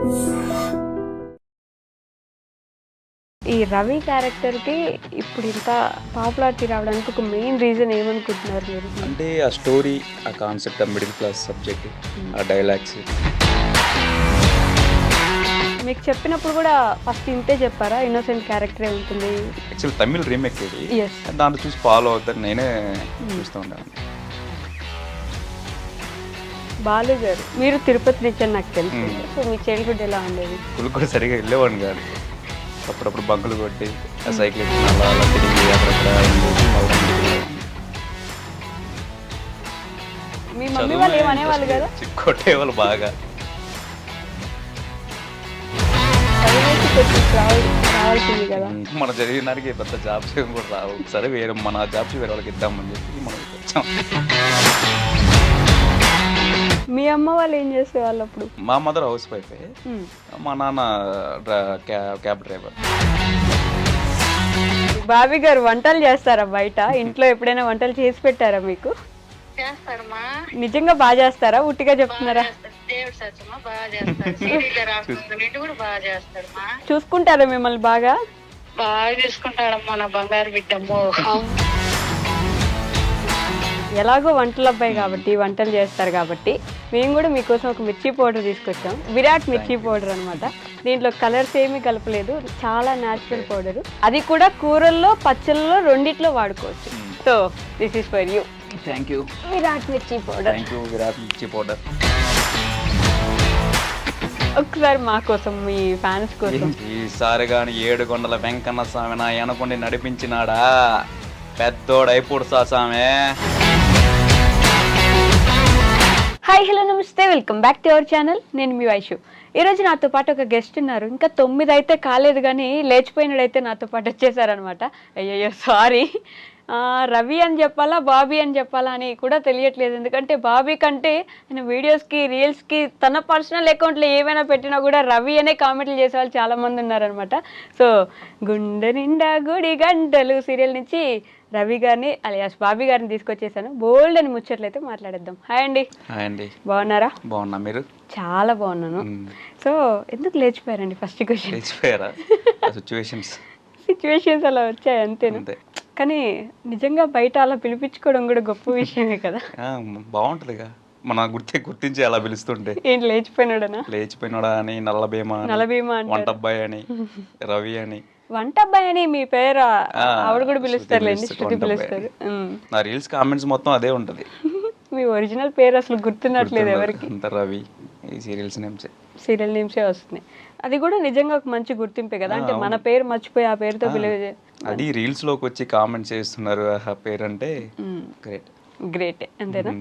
ఈ రవి క్యారెక్టర్కి ఇప్పుడు ఇంత పాపులారిటీ రావడానికి ఒక మెయిన్ రీజన్ ఏమనుకుంటున్నారు మీరు? అంటే ఆ స్టోరీ, ఆ కాన్సెప్ట్, ఆ మిడిల్ క్లాస్ సబ్జెక్ట్, ఆ డైలాగ్స్. మీకు చెప్పినప్పుడు కూడా ఫస్ట్ ఇంతే చెప్పారా, ఇన్నోసెంట్ క్యారెక్టరే ఉంటుంది? యాక్చువల్ తమిళ్ రీమేక్ ఇది. Yes. దాంట్లో చూసి ఫాలో అవుతాను, నేనే చూస్తూ ఉంటాను. బాలు గారు, మీరు తిరుపతి నుంచి అని నాకు తెలుసు. సో మీ చైల్డ్హుడ్ ఎలా ఉండేది? స్కూల్ కూడా సరిగా వెళ్ళేవాడిని కాదు. అప్పుడప్పుడు బంకులు కొట్టి ఆ సైకిల్ ఎక్కిన అలా అలా తిరిగి అక్కడక్కడ మీ మమ్మీ వాళ్ళు ఏమనేవాళ్ళు కదా? కొట్టేవాళ్ళు బాగా. చదివేసి కొంచెం రావాల్సింది కదా. మన చదివిన దానికి పెద్ద జాబ్స్ ఏం కూడా రావు. సరే వేరే మన జాబ్స్ వేరే వాళ్ళకి ఇద్దామని చెప్పి మనం వచ్చాం. మీ అమ్మ వాళ్ళు ఏం చేసేవాళ్ళు అప్పుడు? మా మదర్ హౌస్ వైఫే, మా నాన్న క్యాబ్ డ్రైవర్. బాబీ గారు వంటలు చేస్తారా బయట? ఇంట్లో ఎప్పుడైనా వంటలు చేసి పెట్టారా మీకు? నిజంగా బాగా చేస్తారా, ఉట్టిగా చెప్తున్నారా? చూసుకుంటారా మిమ్మల్ని బాగా? బాగా చూసుకుంటాడమ్మా నా బంగారు బిడ్డమ్మో. ఎలాగో వంటల అబ్బాయి కాబట్టి వంటలు చేస్తారు కాబట్టి మేము కూడా మీకోసం ఒక మిర్చి పౌడర్ తీసుకొచ్చాం. విరాట్ మిర్చి పౌడర్ అనమాట. దీంట్లో కలర్స్ ఏమీ కలపలేదు, చాలా న్యాచురల్ పౌడర్. అది కూడా కూరల్లో, పచ్చళ్ళలో రెండిట్లో వాడుకోవచ్చు. So this is for you. Thank you Virat మిర్చి పౌడర్. థ్యాంక్ యూ విరాట్ మిర్చి పౌడర్. ఒకసారి మా కోసం, మీ ఫ్యాన్స్ కోసం. ఈసారి కానీ 7 కొండల వెంకన్న స్వామి నా ఎనకొండి నడిపించినాడా, పెద్దోడైపుడు సామే. హాయ్, హలో, నమస్తే, welcome back to our channel. నేను మీ వైషు. ఈరోజు నాతో పాటు ఒక గెస్ట్ ఉన్నారు. ఇంకా 9 అయితే కాలేదు కానీ లేచిపోయినాడైతే నాతో పాటు వచ్చేసారనమాట. అయ్యయ్యో సారీ, రవి అని చెప్పాలా బాబీ అని చెప్పాలా అని కూడా తెలియట్లేదు. ఎందుకంటే బాబీ కంటే ఆయన వీడియోస్కి, రీల్స్కి, తన పర్సనల్ అకౌంట్లో ఏమైనా పెట్టినా కూడా రవి అనే కామెంట్లు చేసే వాళ్ళు చాలామంది ఉన్నారనమాట. సో గుండె నిండా గుడి గంటలు సీరియల్ నుంచి రవి గారిని అలియాస్ బాబీ గారిని తీసుకొచ్చేసాను. బోల్డ్ అని ముచ్చట్లయితే మాట్లాడేద్దాం. హాయ్ అండి. హాయ్ అండి. బాగున్నారా? బాగున్నా, మీరు? చాలా బాగున్నాను. సో ఎందుకు లేచిపోయారండి ఫస్ట్ క్వశ్చన్? లేచిపోయారా? సిచ్యువేషన్స్ అలా వచ్చాయి అంతేనా? కానీ నిజంగా బయట అలా పిలిపించుకోవడం కూడా గొప్ప విషయమే కదా. బాగుంటుందిగా, మన గుర్తించి అలా పిలుస్తుంటే. ఏంటి లేచిపోయినాడనా? లేచిపోయినాడా అని, నల్లభీమా, వంట అబ్బాయి అని, రవి అని. వంట అబ్బాయి అని మీ పేరు ఆవిడ కూడా పిలుస్తారులేండి, శృతి పిలుస్తారు. నా రీల్స్ కామెంట్స్ మొత్తం అదే ఉంటది. మీ ఒరిజినల్ పేరు అసలు గుర్తున్నట్లేదు ఎవరికి. అంత రవి, ఈ సీరియల్ నేమ్సే వస్తున్నాయి. అది కూడా నిజంగా ఒక మంచి గుర్తింపే కదా. అంటే మన పేరు మర్చిపోయి ఆ పేరుతో పిలిచే అది రీల్స్ లోకి వచ్చి కామెంట్ చేస్తున్నారు ఆ పేరు అంటే గ్రేటే, అంతేనా?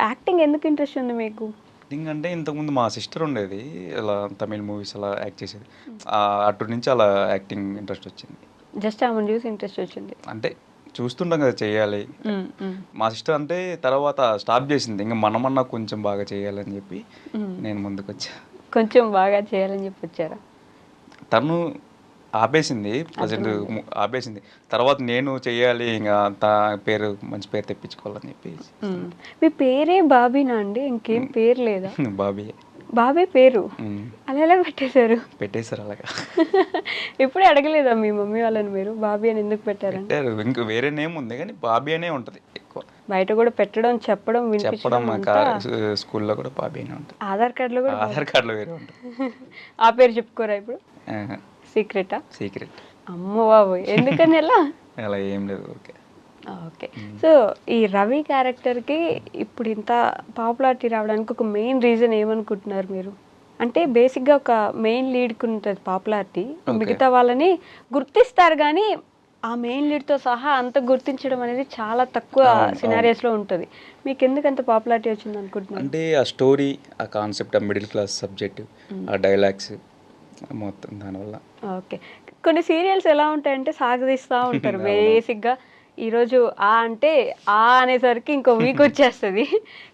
యాక్టింగ్ ఎందుకు ఇంట్రెస్ట్ ఉంది మీకు? యాక్టింగ్ అంటే ఇంతకుముందు మా సిస్టర్ ఉండేది, ఇలా తమిళ్ మూవీస్ అలా యాక్ట్ చేసేది. అటు నుంచి అలా యాక్టింగ్ ఇంట్రెస్ట్ వచ్చింది. జస్ట్ ఆమెను చూసి ఇంట్రెస్ట్ వచ్చింది అంటే చూస్తుంటాం కదా చెయ్యాలి. మా సిస్టర్ అంటే తర్వాత స్టాప్ చేసింది, ఇంకా మనమన్నా కొంచెం బాగా చేయాలని చెప్పి నేను ముందుకు వచ్చా. కొంచెం బాగా చేయాలని చెప్పి వచ్చారా? తను ఆపేసింది, ప్రజెంట్ ఆపేసింది. తర్వాత నేను చెయ్యాలి, ఇంకా మంచి పేరు తెప్పించుకోవాలని చెప్పి. మీ పేరే బాబీనా అండి? ఇంకేం పేరు లేదా? బాబీ పేరు అలా ఎలా పెట్టేశారు అలాగా. ఎప్పుడే అడగలేదా మీ మమ్మీ వాళ్ళని మీరు బాబీ అని ఎందుకు పెట్టారు? ఇంకా వేరే నేమ్ ఉంది కానీ బాబీ అనే ఉంటది ఎక్కువ. బయట కూడా పెట్టడం, చెప్పడం, స్కూల్లో కూడా బాబీ అనే ఉంటుంది. ఆధార్ కార్డులో వేరే ఉంటుంది. ఆ పేరు చెప్పుకోరా ఇప్పుడు? సీక్రెట్. అమ్మో బాబు, ఎందుకని అలా ఏం లేదు, ఓకే. ఓకే. సో ఈ రవి క్యారెక్టర్కి ఇప్పుడు ఇంత పాపులారిటీ రావడానికి ఒక మెయిన్ రీజన్ ఏమనుకుంటున్నారు మీరు? అంటే బేసిక్గా ఒక మెయిన్ లీడ్కి ఉంటుంది పాపులారిటీ, మిగతా వాళ్ళని గుర్తిస్తారు కానీ ఆ మెయిన్ లీడ్తో సహా అంత గుర్తించడం అనేది చాలా తక్కువ సినారియోస్లో ఉంటుంది. మీకు ఎందుకు అంత పాపులారిటీ వచ్చింది అనుకుంటున్నారు? అంటే ఆ స్టోరీ, ఆ కాన్సెప్ట్, ఆ మిడిల్ క్లాస్ సబ్జెక్ట్, ఆ డైలాగ్స్ మొత్తం దానివల్ల. ఓకే. కొన్ని సీరియల్స్ ఎలా ఉంటాయంటే సాగదీస్తూ ఉంటారు. బేసిక్గా ఈరోజు అంటే అనేసరికి ఇంకో వీక్ వచ్చేస్తుంది.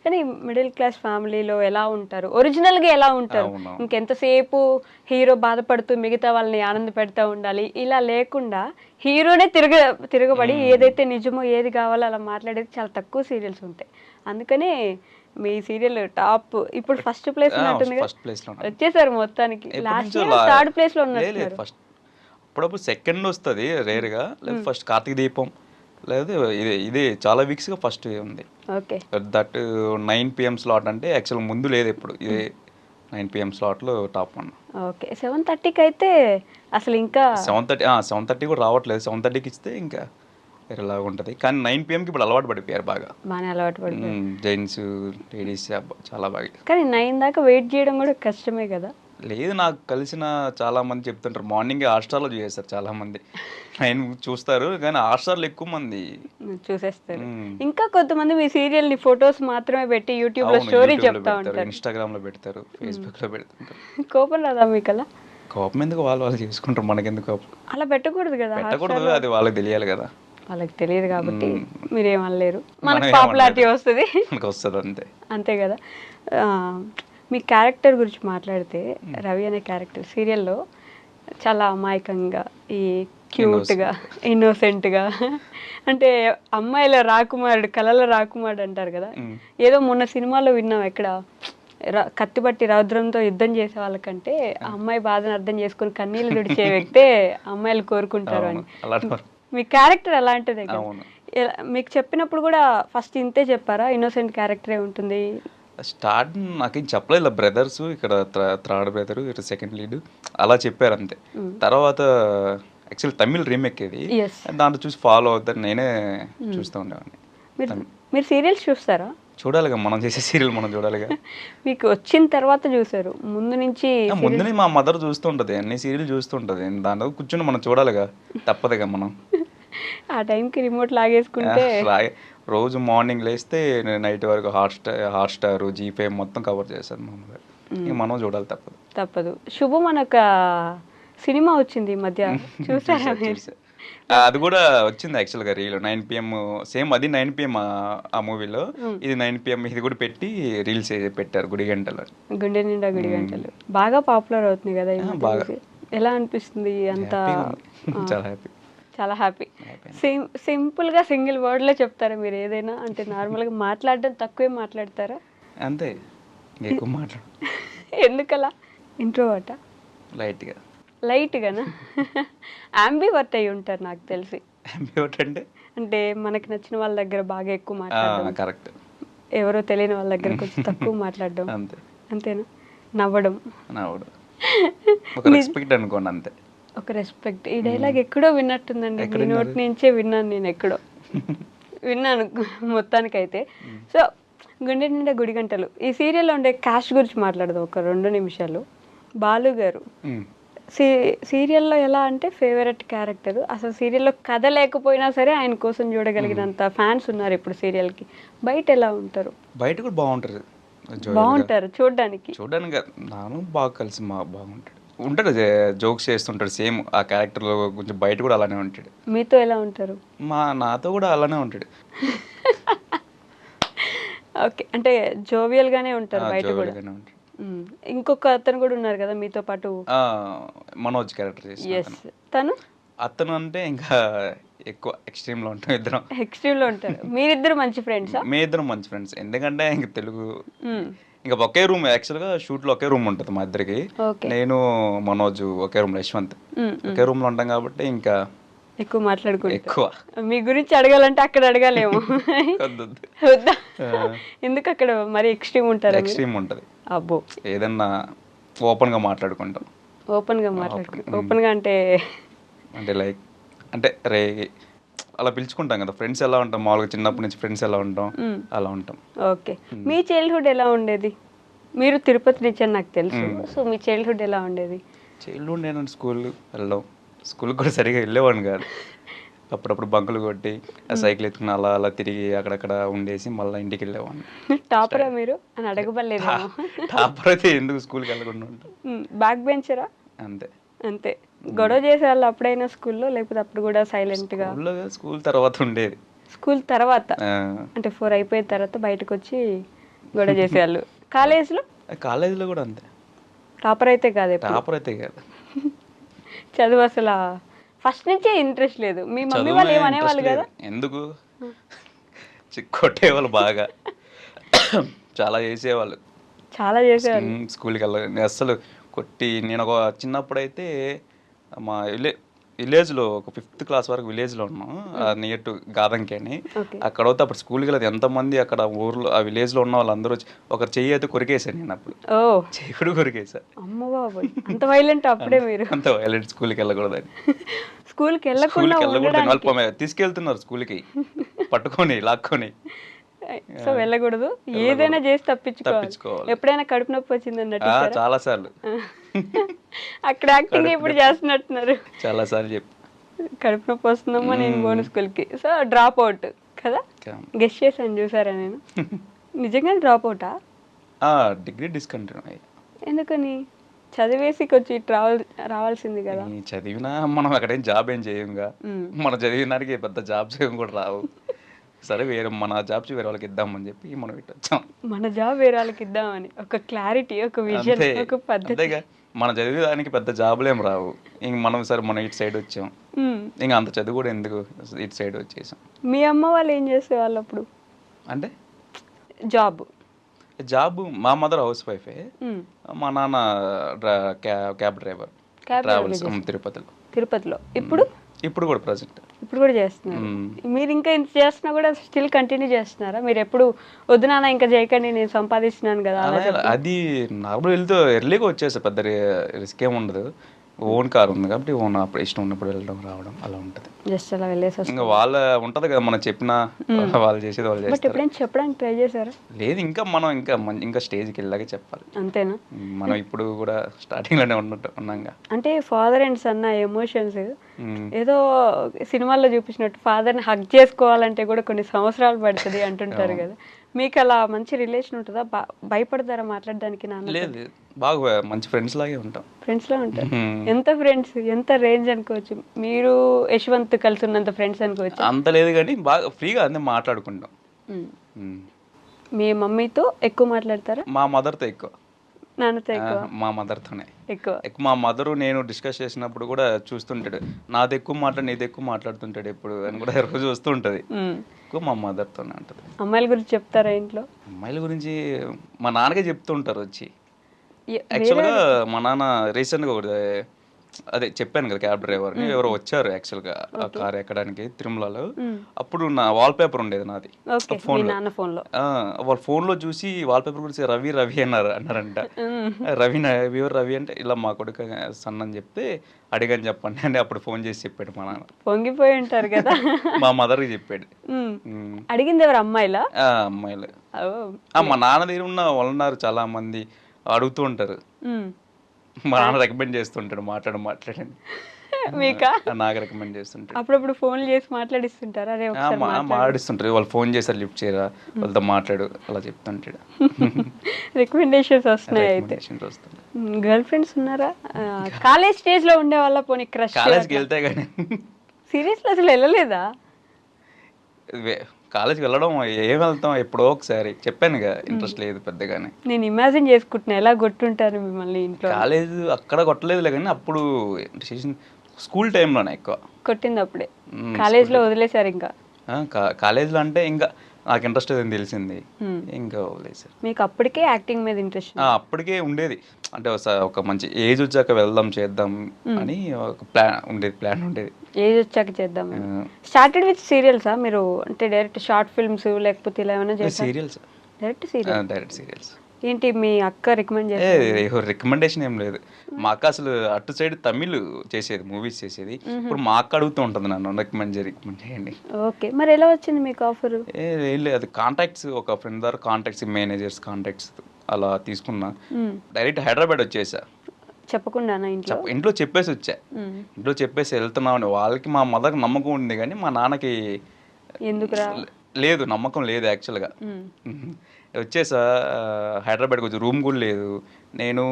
కానీ మిడిల్ క్లాస్ ఫ్యామిలీలో ఎలా ఉంటారు, ఒరిజినల్గా ఎలా ఉంటారు, ఇంకెంతసేపు హీరో బాధపడుతూ మిగతా వాళ్ళని ఆనంద పెడతా ఉండాలి, ఇలా లేకుండా హీరోనే తిరగబడి ఏదైతే నిజమో ఏది కావాలో అలా మాట్లాడేది చాలా తక్కువ సీరియల్స్ ఉంటాయి. అందుకనే మీ సీరియల్ టాప్ ఇప్పుడు ఫస్ట్ ప్లేస్ ఉన్నట్టుంది కదా, ఫస్ట్ ప్లేస్లో వచ్చేసారు మొత్తానికి. లాస్ట్ థర్డ్ ప్లేస్ లో ఉన్నారు. ఫస్ట్ అప్పుడప్పుడు సెకండ్ వస్తుంది రేర్గా, లేదు ఫస్ట్ కార్తీక దీపం, లేదు ఇది చాలా వీక్స్గా ఫస్ట్ ఉంది. ఓకే, దట్ 9 PM స్లాట్ అంటే యాక్చువల్ ముందు లేదు, ఎప్పుడు ఇదే 9 PM స్లాట్లో టాప్ 1. ఓకే, 7:30కి అయితే అసలు ఇంకా 7:30 కూడా రావట్లేదు. 7:30కి ఇస్తే ఇంకా వేరేలాగా ఉంటుంది. కానీ 9 PMకి ఇప్పుడు అలవాటు పడిపోయారు బాగా. బాగానే అలవాటు పడిపోయింది. జెంట్స్ లేడీస్ చాలా బాగా. కానీ 9 దాకా వెయిట్ చేయడం కూడా కష్టమే కదా. లేదు, నాకు కలిసిన చాలా మంది చెప్తుంటారు మార్నింగ్ హాట్స్టార్లో చూసేస్తారు చాలా మంది. 9 చూస్తారు కానీ హాట్స్టార్లో ఎక్కువ మంది చూసేస్తారు. ఇంకా కొంతమంది మీ సీరియల్ ని ఫొటోస్ మాత్రమే పెట్టి యూట్యూబ్ లో స్టోరీ చెప్తా ఉంటారు, ఇన్స్టాగ్రామ్ లో పెడతారు, ఫేస్బుక్ లో పెడతారు. కోపం రాదా మీకు అలా? కోపం ఎందుకు, వాళ్ళు చేసుకుంటారు, మనకెందుకు కోపం? అలా పెట్టకూడదు కదా, పెట్టకూడదు, అది వాళ్ళకి తెలియాలి కదా. వాళ్ళకి తెలియదు కాబట్టి మీరేమనలేరు, మనకు పాపులారిటీ వస్తుంది, మనకు వస్తుంది అంతే. అంతే కదా. మీ క్యారెక్టర్ గురించి మాట్లాడితే, రవి అనే క్యారెక్టర్ సీరియల్లో చాలా అమాయకంగా, ఈ క్యూట్గా, ఇన్నోసెంట్గా, అంటే అమ్మాయిల రాకుమారుడు, కళల రాకుమారుడు అంటారు కదా. ఏదో మొన్న సినిమాలో విన్నాం, ఎక్కడ కత్తిబట్టి రౌద్రంతో యుద్ధం చేసే వాళ్ళకంటే ఆ అమ్మాయి బాధను అర్థం చేసుకుని కన్నీళ్ళు తుడిచే వ్యక్తే అమ్మాయిలు కోరుకుంటారు అని. మీ క్యారెక్టర్ అలాంటిదే కదా. మీకు చెప్పినప్పుడు కూడా ఫస్ట్ ఇంతే చెప్పారా, ఇన్నోసెంట్ క్యారెక్టరే ఉంటుంది? స్టార్ట్ నాకేం చెప్పలేదు, ఇలా బ్రదర్స్, ఇక్కడ థర్డ్ బ్రదర్, ఇక్కడ సెకండ్ లీడ్ అలా చెప్పారు అంతే. తర్వాత యాక్చువల్ తమిళ్ రీమేక్ ఇది, దాంట్లో చూసి ఫాలో అవుతారు, నేనే చూస్తూ ఉండేవాడిని. మీరు సీరియల్స్ చూస్తారా? చూడాలిగా, మనం చేసే సీరియల్ మనం చూడాలిగా. మీకు వచ్చిన తర్వాత చూసారు, ముందు నుంచి? ముందునే మా మదర్ చూస్తుంటది, అన్ని సీరియల్ చూస్తుంటది, దాంట్లో కూర్చొని మనం చూడాలిగా, తప్పదుగా మనం. ఆ టైంకి రిమోట్ లాగేసుకుంటే రోజు మార్నింగ్ లేస్తే నైట్ వరకు హాట్స్టార్, జీపే మొత్తం కవర్ చేస్తారు మా మదర్. మనం చూడాలి, తప్పదు. శుభం అని ఒక సినిమా వచ్చింది ఈ మధ్య, చూసారా? అది కూడా వచ్చింది యాక్చువల్గా రీల్ 9 PM, సేమ్ అది 9 PM ఆ మూవీలో, ఇది 9 PM ఇది కూడా పెట్టి రీల్స్ పెట్టారు, గుడి గంటలు, గుండె నిండా గుడి గంటలు. బాగా పాపులర్ అవుతుంది కదా. ఎలా అనిపిస్తుంది అంతా? చాలా హ్యాపీ, చాలా హ్యాపీ. సింపుల్ గా సింగిల్ వర్డ్ లో చెప్తారా మీరు ఏదైనా? అంటే నార్మల్ గా మాట్లాడడం తక్కువే మాట్లాడతారా? అంతే, ఎక్కువ మాట్లాడు. ఎందుకలా? ఇంట్రోవర్ట? లైట్ గానా? అంబివర్ట్ అయి ఉంటారు నాకు తెలిసి. అంటే మనకి నచ్చిన వాళ్ళ దగ్గర బాగా ఎక్కువ మాట్లాడడం, కరెక్ట్. ఎవరో తెలియని వాళ్ళ దగ్గర కొంచెం తక్కువ మాట్లాడడం, అంతేనా? నవ్వడం, ఒక రెస్పెక్ట్ అనుకోండి, అంతే. ఒక రెస్పెక్ట్. ఈ డైలాగ్ ఎక్కడో విన్నట్టుందండి, మీ నోటి నుంచే విన్నాను నేను, ఎక్కడో విన్నాను మొత్తానికైతే. సో గుండె నిండా గుడి గంటలు, ఈ సీరియల్లో ఉండే క్యాస్ట్ గురించి మాట్లాడదాం ఒక 2 నిమిషాలు. బాలు గారు సీరియల్లో ఎలా అంటే ఫేవరెట్ క్యారెక్టర్, అసలు సీరియల్లో కథ లేకపోయినా సరే ఆయన కోసం చూడగలిగినంత ఫ్యాన్స్ ఉన్నారు ఇప్పుడు సీరియల్కి. బయట ఎలా ఉంటారు? బయట కూడా బాగుంటారు చూడడానికి. నాను బాగా కలిసి ఉంటాడు, జోక్స్ చేస్తుంటాడు, సేమ్ ఆ క్యారెక్టర్లో కొంచెం బయట కూడా అలానే ఉంటాడు. మీతో ఎలా ఉంటారు? నాతో కూడా అలానే ఉంటాడు. ఓకే, అంటే జోవియల్ గానే ఉంటారు బయట కూడా. ఇంకొక అతను కూడా ఉన్నారు కదా మీతో పాటు, మనోజ్ క్యారెక్టర్ చేసి. అతను అంటే ఇంకా ఎక్కువ ఎక్స్ట్రీమ్ లో ఉంటాం, ఇద్దరం ఎక్స్ట్రీమ్ లో ఉంటారు. మీరిద్దరు మంచి ఫ్రెండ్స్? మీ ఇద్దరం మంచి ఫ్రెండ్స్, ఎందుకంటే ఇంకా తెలుగు, ఇంకా ఒకే రూమ్, యాక్చువల్ గా షూట్ లో ఒకే రూమ్ ఉంటుంది మా ఇద్దరికి. నేను మనోజ్ ఒకే రూమ్ లో, యశ్వంత్ ఒకే రూమ్ లో ఉంటాం కాబట్టి ఇంకా ఎక్కువ మాట్లాడుకుంటాం. ఎక్కువ మీ గురించి అడగాలంటే అక్కడ అడగాలేము, ఎందుకు అక్కడ మరి ఎక్స్ట్రీమ్ ఉంటారు? ఎక్స్ట్రీమ్ ఉంటది. అబ్బో, ఏదన్నా ఓపెన్ గా మాట్లాడుకుంటాం. ఓపెన్ గా అంటే లైక్ అంటే రే అలా పిలుచుకుంటాం కదా, ఫ్రెండ్స్ ఎలా ఉంటాం మామూలుగా, చిన్నప్పటి నుంచి ఫ్రెండ్స్ ఎలా ఉంటాం అలా ఉంటాం. ఓకే, మీ చైల్డ్హుడ్ ఎలా ఉండేది? మీరు తిరుపతి నుంచి అని నాకు తెలుసు, సో మీ చైల్డ్హుడ్ ఎలా ఉండేది? చైల్డ్హుడ్ నేను స్కూల్కి కూడా సరిగా వెళ్ళేవాడిని కాదు, అప్పుడప్పుడు బంకులు కొట్టి సైకిల్ ఎత్తుకుని అలా తిరిగి అక్కడక్కడ ఉండేసి మళ్ళీ ఇంటికి వెళ్ళేవాడిని. టాపరా మీరు అని అడగబడలేదు? టాపర్ అయితే ఎందుకు స్కూల్కి వెళ్ళకుండా ఉంటాం. బ్యాక్ బెంచరా? అంతే. గొడవ చేసే వాళ్ళు అప్పుడైనా స్కూల్లో, లేకపోతే అప్పుడు కూడా సైలెంట్ గా? స్కూల్ తర్వాత ఉండేది. స్కూల్ తర్వాత అంటే 4 అయిపోయిన తర్వాత బయటకు వచ్చి గొడవ చేసేవాళ్ళు. కాలేజీలో కూడా అంతే. టాపర్ అయితే కాదు. చదువు అసలు ఫస్ట్ నుంచే ఇంట్రెస్ట్ లేదు. మీ మమ్మీ వాళ్ళు ఏమనేవాళ్ళు కదా? ఎందుకు కొట్టేవాళ్ళు బాగా. చాలా చేసేవాళ్ళు. చాలా చేసేవాళ్ళు. స్కూల్కి వెళ్ళగానే అస్సలు కొట్టి, నేను ఒక చిన్నప్పుడైతే మా విలేజ్లో ఒక 5th క్లాస్ వరకు విలేజ్లో ఉన్నాం, నియర్ టు గాదంకి అని. ఓకే. అక్కడ అయితే అప్పుడు స్కూల్కి వెళ్ళదు, ఎంతమంది అక్కడ ఊర్లో ఆ విలేజ్లో ఉన్న వాళ్ళందరూ వచ్చి ఒకరు చెయ్యి అయితే కొరికేసాను నేను. అప్పుడు ఓ చెయ్యి కూడా కొరికేసా. అమ్మ బాబోయ్, అంత వైలెంట్ అప్పుడే మీరు. అంత వైలెంట్, స్కూల్కి వెళ్ళకూడదని. స్కూల్కి వెళ్ళకుండా వెళ్ళకూడదని వాళ్ళు తీసుకెళ్తున్నారు స్కూల్కి పట్టుకొని లాక్కొని. సో వెళ్ళకూడదు, ఏదైనా చేసి తప్పించుకోవాలి. ఎప్పుడైనా కడుపు నొప్పి వచ్చిందన్నట్టు చాలా సార్లు. అక్కడ యాక్టింగ్ ఇప్పుడు చేస్తున్నట్టున్నారు. చాలా సార్లు చెప్పి కడుపు నొప్పి వస్తుందమ్మా నేను పోను స్కూల్కి, సో డ్రాప్ అవుట్ కదా. గెస్ట్ చేశాను చూసారా నేను. నిజంగానే డ్రాప్ అవుటా? డిగ్రీ డిస్కంటిన్యూ అయ్యి. ఎందుకని? చదివేసి కొంచెం రావాల్సింది కదా. చదివినా మనం అక్కడేం జాబ్ ఏం చేయంగా, మనం చదివిన దానికి పెద్ద జాబ్స్ ఏం కూడా రావు. సరే వేరే మన జాబ్స్ వేరే వాళ్ళకి ఇద్దామని చెప్పి మనం ఇటు వచ్చాం. మన జాబ్ వేరే వాళ్ళకి ఇద్దామని ఒక క్లారిటీ, ఒక విజన్, ఒక పద్ధతి. మనం చదివేదానికి పెద్ద జాబులు ఏం రావు. ఇంక మనం సరే మనం ఇటు సైడ్ వచ్చాం, ఇంకా అంత చదువు కూడా ఎందుకు, ఇటు సైడ్ వచ్చేసాం. మీ అమ్మ వాళ్ళు ఏం చేసేవాళ్ళు అప్పుడు? అంటే జాబ్ మా మదర్ హౌస్ వైఫే, మా నాన్న క్యాబ్ డ్రైవర్ ట్రావెల్స్ తిరుపతిలో. ఇప్పుడు కూడా ప్రజెంట్ ఇప్పుడు కూడా చేస్తున్నారు. మీరు ఇంకా ఇంత చేస్తున్నా కూడా స్టిల్ కంటిన్యూ చేస్తున్నారా? మీరు ఎప్పుడు వద్దు నాన్న ఇంకా చేయకండి నేను సంపాదిస్తున్నాను కదా? అది నార్మల్ వెళ్తూ ఎర్లీగా వచ్చేసా, పెద్ద రిస్క్ ఏమి ఉండదు. ఓన్ కార్ ఉంది కాబట్టి ఓన్ అప్పుడు ఇష్టం ఉన్నప్పుడు వెళ్ళడం రావడం అలా ఉంటుంది. జస్ట్ అలా వెళ్ళేసి ఇంకా వాళ్ళ ఉంటది కదా, మనం చెప్పినా వాళ్ళు చేసేది వాళ్ళు చేస్తారు. ఎప్పుడైనా చెప్పడానికి ట్రై చేశారా? లేదు, ఇంకా మనం ఇంకా స్టేజ్కి వెళ్ళాక చెప్పాలి. అంతేనా? మనం ఇప్పుడు కూడా స్టార్టింగ్ లోనే ఉన్నాగా. అంటే ఫాదర్ అండ్ సన్ ఎమోషన్స్ ఏదో సినిమాల్లో చూపించినట్టు ఫాదర్ని హగ్ చేసుకోవాలంటే కూడా కొన్ని సంవత్సరాలు పడుతుంది అంటుంటారు కదా. మీకు అలా మంచి రిలేషన్ ఉంటుందా? భయపడతారా మాట్లాడడానికి? నాన్న లేదు, బాగా మంచి ఫ్రెండ్స్ లాగే ఉంటాం. ఫ్రెండ్స్ లా ఉంటారు. ఎంత ఫ్రెండ్స్, ఎంత రేంజ్ అనుకోవచ్చు? మీరు యశ్వంత్ కలిసి ఉన్నంత ఫ్రెండ్స్ అనుకోవచ్చు? అంత లేదు కానీ బాగా ఫ్రీగా అన్నీ మాట్లాడుకుంటాం. మీ మమ్మీతో ఎక్కువ మాట్లాడతారా? మా మదర్తో ఎక్కువ. నాన్నతో ఎక్కువ? మా మదర్తోనే ఎక్కువ. మా మదరు నేను డిస్కస్ చేసినప్పుడు కూడా చూస్తుంటాడు, నాది ఎక్కువ మాట్లాడు నీది ఎక్కువ మాట్లాడుతుంటాడు ఎప్పుడు అని కూడా రోజు వస్తూ ఉంటుంది. ఎక్కువ మా మదర్తోనే ఉంటుంది. అమ్మాయిల గురించి చెప్తారా ఇంట్లో? అమ్మాయిల గురించి మా నాన్నగే చెప్తుంటారు వచ్చి. యాక్చువల్గా మా నాన్న రీసెంట్గా ఒకటి అదే చెప్పాను కదా, క్యాబ్ డ్రైవర్ని ఎవరో వచ్చారు యాక్చువల్గా ఆ కార్ ఎక్కడానికి తిరుమలలో. అప్పుడు నా వాల్ పేపర్ ఉండేది నాది ఫోన్లో. వాళ్ళ ఫోన్లో చూసి వాల్ పేపర్ గురించి రవి అన్నారంట. రవి అంటే ఇలా మా కొడుకు సన్ అని చెప్తే అడిగని చెప్పండి అని అప్పుడు ఫోన్ చేసి చెప్పాడు మా నాన్న. పొంగిపోయి ఉంటారు కదా. మా మదర్కి చెప్పాడు. అడిగింది ఎవరు? అమ్మాయిలా? అమ్మాయిలే. మా నాన్న దగ్గర ఉన్న వాళ్ళు చాలా మంది అడుగుతూ ఉంటారు. మా నాన్న రికమెండ్ చేస్తుంటాడు మాట్లాడండి. మీకా? నాకు రికమెండ్ చేస్తుంటాడు. అప్పుడప్పుడు ఫోన్లు చేసి మాట్లాడిస్తుంటారా? మాట్లాడిస్తుంటారు. వాళ్ళు ఫోన్ చేస్తారు, లిఫ్ట్ చేయరా, వాళ్ళతో మాట్లాడు అలా చెప్తుంటాడు. రికమెండేషన్స్ వస్తున్నాయి. అయితే గర్ల్ ఫ్రెండ్స్ ఉన్నారా? కాలేజ్ స్టేజ్ లో ఉండే వాళ్ళ పోనీ క్రష్? కాలేజ్కి వెళ్తే కానీ సీరియస్లీ అసలు వెళ్ళలేదా? కాలేజ్కి వెళ్ళడం ఏం వెళ్తాం, ఎప్పుడో ఒకసారి. చెప్పానుగా ఇంట్రెస్ట్ లేదు పెద్దగానే. నేను ఇమాజిన్ చేసుకుంటున్నా ఎలా కొట్టుంటారు మిమ్మల్ని ఇంట్లో. కాలేజ్ అక్కడ కొట్టలేదులే కానీ అప్పుడు స్కూల్ టైంలోనే ఎక్కువ కొట్టింది. అప్పుడే కాలేజ్లో వదిలేశారు? ఇంకా కాలేజ్లో అంటే ఇంకా నాకు ఇంట్రెస్ట్ అని తెలిసింది, ఇంకా వదిలేశారు. మీకు అప్పటికే యాక్టింగ్ మీద ఇంట్రెస్ట్? అప్పటికే ఉండేది. అంటే ఒక మంచి ఏజ్ వచ్చాక వెళ్దాం చేద్దాం అని ఒక ప్లాన్ ఉండేది. ఏజ్ వచ్చాక చేద్దాం. స్టార్టెడ్ విత్ సీరియల్సా మీరు? అంటే డైరెక్ట్ షార్ట్ ఫిల్మ్స్ లేకపోతే ఇలా ఏమైనా చేస్తారా? సీరియల్స్. Direct serials. ఏంటి మీ అక్క రికమెండ్ చేసేది? రికమెండేషన్ ఏం లేదు. మా అక్క అసలు అటు సైడ్ తమిళ్ చేసేది, మూవీస్ చేసేది. ఇప్పుడు మా అక్క అడుగుతూ ఉంటుంది నన్ను రికమెండ్ చేయండి. ఓకే, మరి ఎలా వచ్చింది మీకు ఆఫర్? ఏం లేదు, కాంటాక్ట్స్ ఒక ఫ్రెండ్ ద్వారా కాంటాక్ట్స్, మేనేజర్స్ కాంటాక్ట్స్ అలా తీసుకున్నా. డైరెక్ట్ హైదరాబాద్ వచ్చేసా చెప్పకుండా. ఇంట్లో చెప్పేసి వచ్చా. ఇంట్లో చెప్పేసి వెళ్తున్నామని. వాళ్ళకి మా మదర్కి నమ్మకం ఉంది కానీ మా నాన్నకి ఎందుకురా లేదు, నమ్మకం లేదు యాక్చువల్గా. వచ్చేసా హైదరాబాద్కి వచ్చి, రూమ్ కూడా లేదు. నేను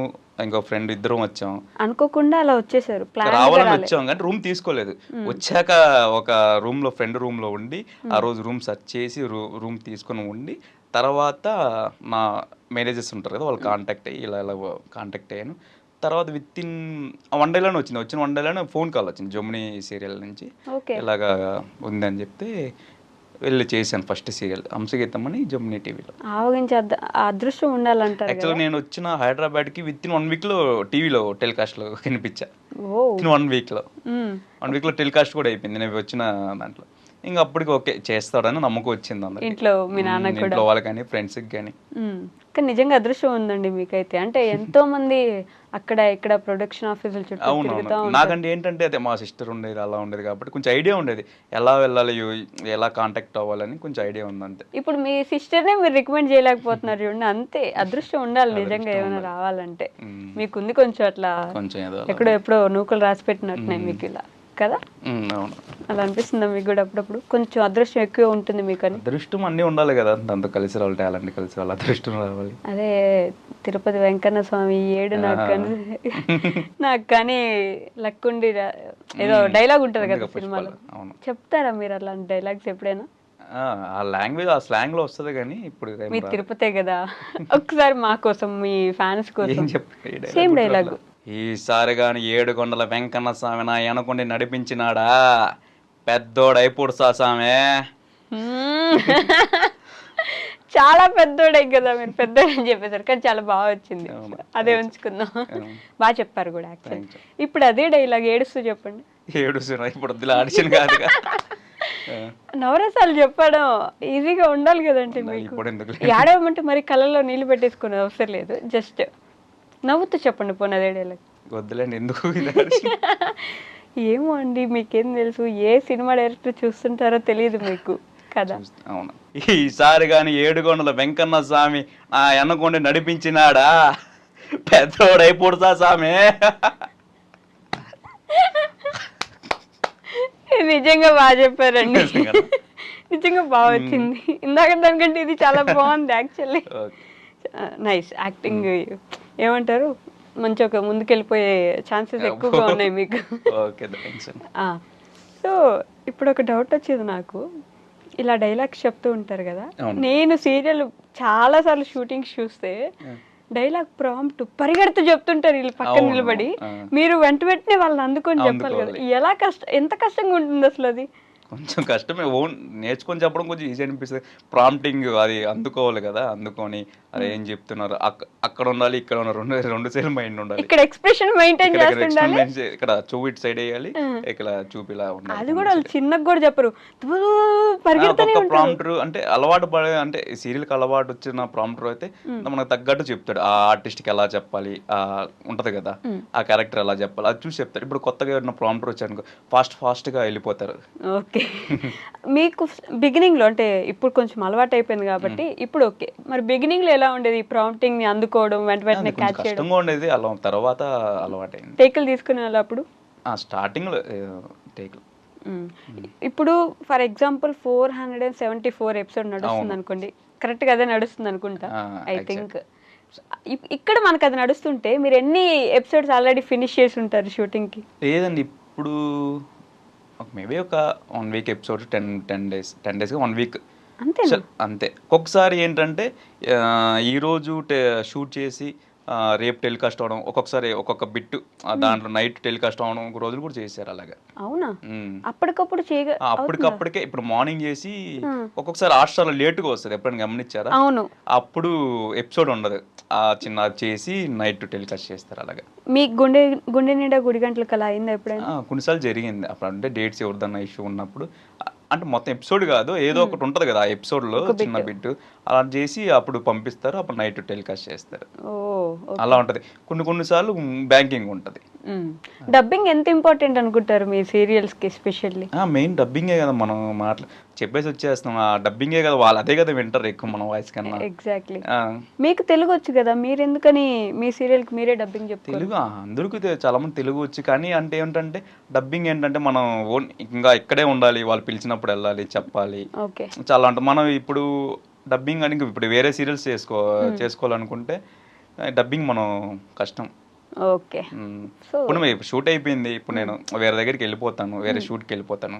ఇంకో ఫ్రెండ్ ఇద్దరం వచ్చాం. అనుకోకుండా అలా వచ్చేసారు. రావాలని వచ్చాం కానీ రూమ్ తీసుకోలేదు. వచ్చాక ఒక ఫ్రెండ్ రూమ్ లో ఉండి ఆ రోజు రూమ్ సెర్చ్ చేసి రూమ్ తీసుకొని ఉండి, తర్వాత నా మేనేజర్స్ ఉంటారు కదా, వాళ్ళు కాంటాక్ట్ అయ్యి ఇలా కాంటాక్ట్ అయ్యాను. తర్వాత విత్ ఇన్ 1 డేలోనే వచ్చిన 1 డేలోనే ఫోన్ కాల్ వచ్చింది జమునీ సీరియల్ నుంచి. ఇలాగా ఉందని చెప్తే వెళ్ళి చేశాను ఫస్ట్ సీరియల్ హంసగీతం అని జమ్నీ టీవీలో. ఆవగించి అదృష్టం ఉండాలంటారు కదా. యాక్చువల్గా నేను వచ్చిన హైదరాబాద్కి విత్ ఇన్ 1 వీక్లో టీవీలో టెలికాస్ట్లో కనిపించా. ఓ విత్ ఇన్ 1 వీక్లో 1 వీక్లో టెలికాస్ట్ కూడా అయిపోయింది నేను వచ్చిన దాంట్లో. ఇంకా అప్పటికి ఓకే చేస్తాడని నమ్మకం వచ్చింది అందరికి, ఇంట్లో మీ నాన్న కూడా, ఇంట్లో వాళ్ళకి కానీ ఫ్రెండ్స్కి కానీ. కానీ నిజంగా అదృష్టం ఉందండి మీకైతే. అంటే ఎంతో మంది అక్కడ ఇక్కడ ప్రొడక్షన్ ఆఫీసుల చుట్టూ తిరుగుతూ అవునవును. ఉంటారు. నాకంటే ఏంటంటే అదే మా సిస్టర్ ఉండేది అలా ఉండేది కాబట్టి కొంచెం ఐడియా ఉండేది ఎలా వెళ్ళాలి ఎలా కాంటాక్ట్ అవ్వాలని కొంచెం ఐడియా ఉంది అంతే. ఇప్పుడు మీ సిస్టర్నే మీరు రికమెండ్ చేయలేకపోతున్నారు చూడండి, అంతే అదృష్టం ఉండాలి నిజంగా ఏమైనా రావాలంటే. మీకుంది కొంచెం అట్లా కొంచెం ఏదో ఎక్కడో ఎప్పుడో నూకలు రాసి పెట్టినట్టున్నాయి మీకు ఇలా కదా. అవును, అలా అనిపిస్తుందా మీకు కూడా అప్పుడప్పుడు కొంచెం అదృష్టం ఎక్కువ ఉంటుంది మీకు అని? అదృష్టం అన్నీ ఉండాలి కదా, దాంతో కలిసి రావాలి, టాలెంట్ కలిసి రావాలి, అదృష్టం రావాలి. అదే తిరుపతి వెంకన్న స్వామి 7 నాకు కానీ లక్కుండి ఏదో డైలాగ్ ఉంటుంది కదా సినిమాలో, చెప్తారా మీరు అలాంటి డైలాగ్స్ ఎప్పుడైనా? ఆ లాంగ్వేజ్ ఆ స్లాంగ్ లో వస్తుంది కానీ ఇప్పుడు మీ తిరుపతే కదా, ఒకసారి మా కోసం మీ ఫ్యాన్స్ కోసం ఏం చెప్పాలి సేమ్ డైలాగ్. ఈసారి కానీ 7 కొండల వెంకన్న స్వామి నా వెనకుండి నడిపించినాడా పెద్దోడైపోడు సామే. చాలా పెద్దోడే కదా, మీరు పెద్దోడని చెప్పేశారు కానీ చాలా బాగా వచ్చింది, అదే ఉంచుకుందాం. బాగా చెప్పారు కూడా యాక్చువల్లీ. ఇప్పుడు అదే డైలాగ్ ఏడుస్తూ చెప్పండి. ఏడుస్తున్నా ఇప్పుడు వద్దులే ఆడిషన్ కాదుగా. నవరసాలు చెప్పడం ఈజీగా ఉండాలి కదండి మీకు. ఏడవమంటే మరి కళ్ళలో నీళ్ళు పెట్టేసుకునే అవసరం లేదు, జస్ట్ నవ్వుతూ చెప్పండి పోనీ అదే డైలాగ్. వద్దులేండి ఎందుకు. ఏమో అండి మీకేం తెలుసు, ఏ సినిమా డైరెక్టర్ చూస్తుంటారో తెలియదు మీకు కదా. అవును, ఈసారి కానీ 7 కొండల వెంకన్న స్వామి నా వెనకుండి నడిపించినాడా పెద్దోడైపోడు సామే. నిజంగా బాగా చెప్పారండి, నిజంగా బాగా వచ్చింది. ఇందాక దానికంటే ఇది చాలా బాగుంది యాక్చువల్లీ. నైస్ యాక్టింగ్, ఏమంటారు మంచి ఒక ముందుకెళ్ళిపోయే ఛాన్సెస్ ఎక్కువగా ఉన్నాయి మీకు. సో ఇప్పుడు ఒక డౌట్ వచ్చేది నాకు, ఇలా డైలాగ్స్ చెప్తూ ఉంటారు కదా, నేను సీరియల్ చాలా సార్లు షూటింగ్స్ చూస్తే డైలాగ్ ప్రాంప్ట్ పరిగెడుతూ చెప్తుంటారు వీళ్ళు పక్కన నిలబడి, మీరు వెంట వెంటనే వాళ్ళని అందుకొని చెప్పాలి కదా. ఎలా ఎంత కష్టంగా ఉంటుంది అసలు అది? కొంచెం కష్టమే, ఓన్ నేర్చుకొని చెప్పడం కొంచెం ఈజీ అనిపిస్తుంది. ప్రాంప్టింగ్ అది అందుకోవాలి కదా, అందుకొని అది ఏం చెప్తున్నారు అక్కడ ఉండాలి ఇక్కడ ఉండాలి, రెండు సైడ్ మైండ్ ఉండాలి. ఇక్కడ ఎక్స్ప్రెషన్ మెయింటైన్ చేస్తుండాలి, ఇక్కడ చూపు ఇటు సైడ్ వేయాలి, ఇక్కడ చూపిలా ఉండాలి. అది కూడా వాళ్ళు చిన్నగా కూడా చెప్పరు, ప్రాంప్టర్ అంటే అలవాటు పడే అంటే సీరియల్ కి అలవాటు వచ్చిన ప్రాంప్టర్ అయితే మనకు తగ్గట్టు చెప్తాడు. ఆ ఆర్టిస్ట్ కి ఎలా చెప్పాలి ఉంటది కదా, ఆ క్యారెక్టర్ ఎలా చెప్పాలి అది చూసి చెప్తారు. ఇప్పుడు కొత్తగా ఉన్న ప్రాంప్టర్ వచ్చాను ఫాస్ట్ గా వెళ్ళిపోతారు. ఓకే, మీకు బిగినింగ్ లో అంటే ఇప్పుడు కొంచెం అలవాటు అయిపోయింది కాబట్టి ఇప్పుడు ఓకే, మరి బిగినింగ్ లో ఎలా ఉండేది ప్రాంప్టింగ్ ని అందుకోవడం, వెంట వెంటనే క్యాచ్ చేయడం? కష్టంగా ఉండేది, అలా తర్వాత అలవాటు అయింది. టేకులు తీసుకునే వాళ్ళు అప్పుడు స్టార్టింగ్ లో టేకులు. ఇప్పుడు ఫర్ ఎగ్జాంపుల్ 474 ఎపిసోడ్ నడుస్తుంది అనుకోండి, కరెక్ట్ గా అదే నడుస్తుంది అనుకుంటా ఐ థింక్. ఇక్కడ మనకు అది నడుస్తుంటే మీరు ఎన్ని ఎపిసోడ్స్ ఆల్రెడీ ఫినిష్ చేసి ఉంటారు షూటింగ్ కి? లేదండి, ఇప్పుడు మేబీ ఒక 1 వీక్ ఎపిసోడ్ 10 డేస్ 1 వీక్ అంతే. ఒక్కొక్కసారి ఏంటంటే ఈరోజు షూట్ చేసి రేపు టెలికాస్ట్ అవడం, ఒక్కొక్కసారి ఒక్కొక్క బిట్ దాంట్లో నైట్ టెలికాస్ట్ అవడం రోజులు కూడా చేశారు అలాగా. అవునా? అప్పటికప్పుడు అప్పటికప్పటికే ఇప్పుడు మార్నింగ్ చేసి ఒక్కొక్కసారి హాస్టల్లో లేటుగా వస్తుంది, ఎప్పుడైనా గమనించారా? అవును, అప్పుడు ఎపిసోడ్ ఉండదు, చిన్న చేసి నైట్ టెలికాస్ట్ చేస్తారు అలాగా. మీ గుండె నిండా గుడి గంటలకు అలా అయిందా ఎప్పుడైనా? కొన్నిసార్లు జరిగింది అప్పుడు, అంటే డేట్స్ ఎవరిదన్నా ఇష్యూ ఉన్నప్పుడు, అంటే మొత్తం ఎపిసోడ్ కాదు ఏదో ఒకటి ఉంటది కదా ఆ ఎపిసోడ్ లో చిన్న బిట్ అలా చేసి అప్పుడు పంపిస్తారు, అప్పుడు నైట్ టెలికాస్ట్ చేస్తారు. అలా ఉంటది. కొన్నిసార్లు బ్యాంకింగ్ ఉంటది. డబ్బింగ్ ఎంత ఇంపార్టెంట్ అనుకుంటారు మీ సీరియల్స్ కి ఎస్పెషల్లీ? మెయిన్ డబ్బింగే కదా, మనం చెప్పేసి వచ్చేస్తున్నాం, ఆ డబ్బింగే కదా, వాళ్ళు అదే కదా వింటారు ఎక్కువ మన వాయిస్ కన్నా. ఎగ్జాక్ట్లీ. మీకు తెలుగు వచ్చు కదా, మీరు ఎందుకని మీ సీరియల్ కి మీరే డబ్బింగ్ చెప్తారు? తెలుగు అందరికీ చాలా మంది తెలుగు వచ్చు, కానీ అంటే ఏంటంటే డబ్బింగ్ ఏంటంటే మనం ఓన్ ఇంకా ఇక్కడే ఉండాలి, వాళ్ళు పిలిచినప్పుడు వెళ్ళాలి చెప్పాలి, చాలా అంటే మనం ఇప్పుడు డబ్బింగ్ అని ఇప్పుడు వేరే సీరియల్స్ చేసుకోవాలనుకుంటే డబ్బింగ్ మనం కష్టం. ఓకే, ఇప్పుడు షూట్ అయిపోయింది, ఇప్పుడు నేను వేరే దగ్గరికి వెళ్ళిపోతాను, వేరే షూట్కి వెళ్ళిపోతాను,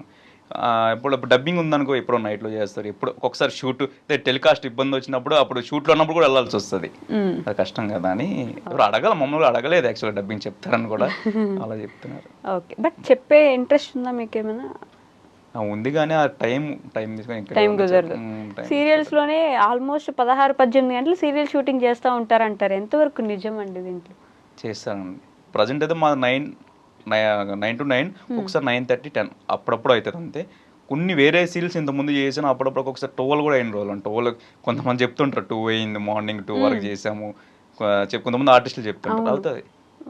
ఇప్పుడు డబ్బింగ్ ఉందనుకో ఎప్పుడో నైట్లో చేస్తారు, ఇప్పుడు ఒక్కొక్కసారి షూట్ టెలికాస్ట్ ఇబ్బంది వచ్చినప్పుడు అప్పుడు షూట్లో ఉన్నప్పుడు కూడా వెళ్ళాల్సి వస్తుంది, అది కష్టం కదా అని ఇప్పుడు మమ్మల్ని అడగలేదు యాక్చువల్గా డబ్బింగ్ చెప్తారని కూడా అలా చెప్తున్నారు. ఓకే, బట్ చెప్పే ఇంట్రెస్ట్ ఉందా మీకు ఏమైనా? ఉంది కానీ ఆ టైం తీసుకొని ఇక్కడ టైం కుదరదు. time సీరియల్స్ లోనే ఆల్మోస్ట్ 16-18 గంటలు సీరియల్ షూటింగ్ చేస్తూ ఉంటారంటారు, ఎంతవరకు నిజం అండి దీంట్లో? చేస్తానండి. ప్రజెంట్ అయితే మా 9 to 9, ఒకసారి 9:30, 10 అప్పుడప్పుడు అవుతుంది అంతే. కొన్ని వేరే సీరియల్స్ ఇంతకుముందు చేసాను, అప్పుడప్పుడు ఒకసారి 12 కూడా అయిన రోజులు. 12 కొంతమంది చెప్తుంటారు 2 అయింది, మార్నింగ్ 2 వరకు చేసాము కొంతమంది ఆర్టిస్టులు చెప్తుంటారు. అవుతుంది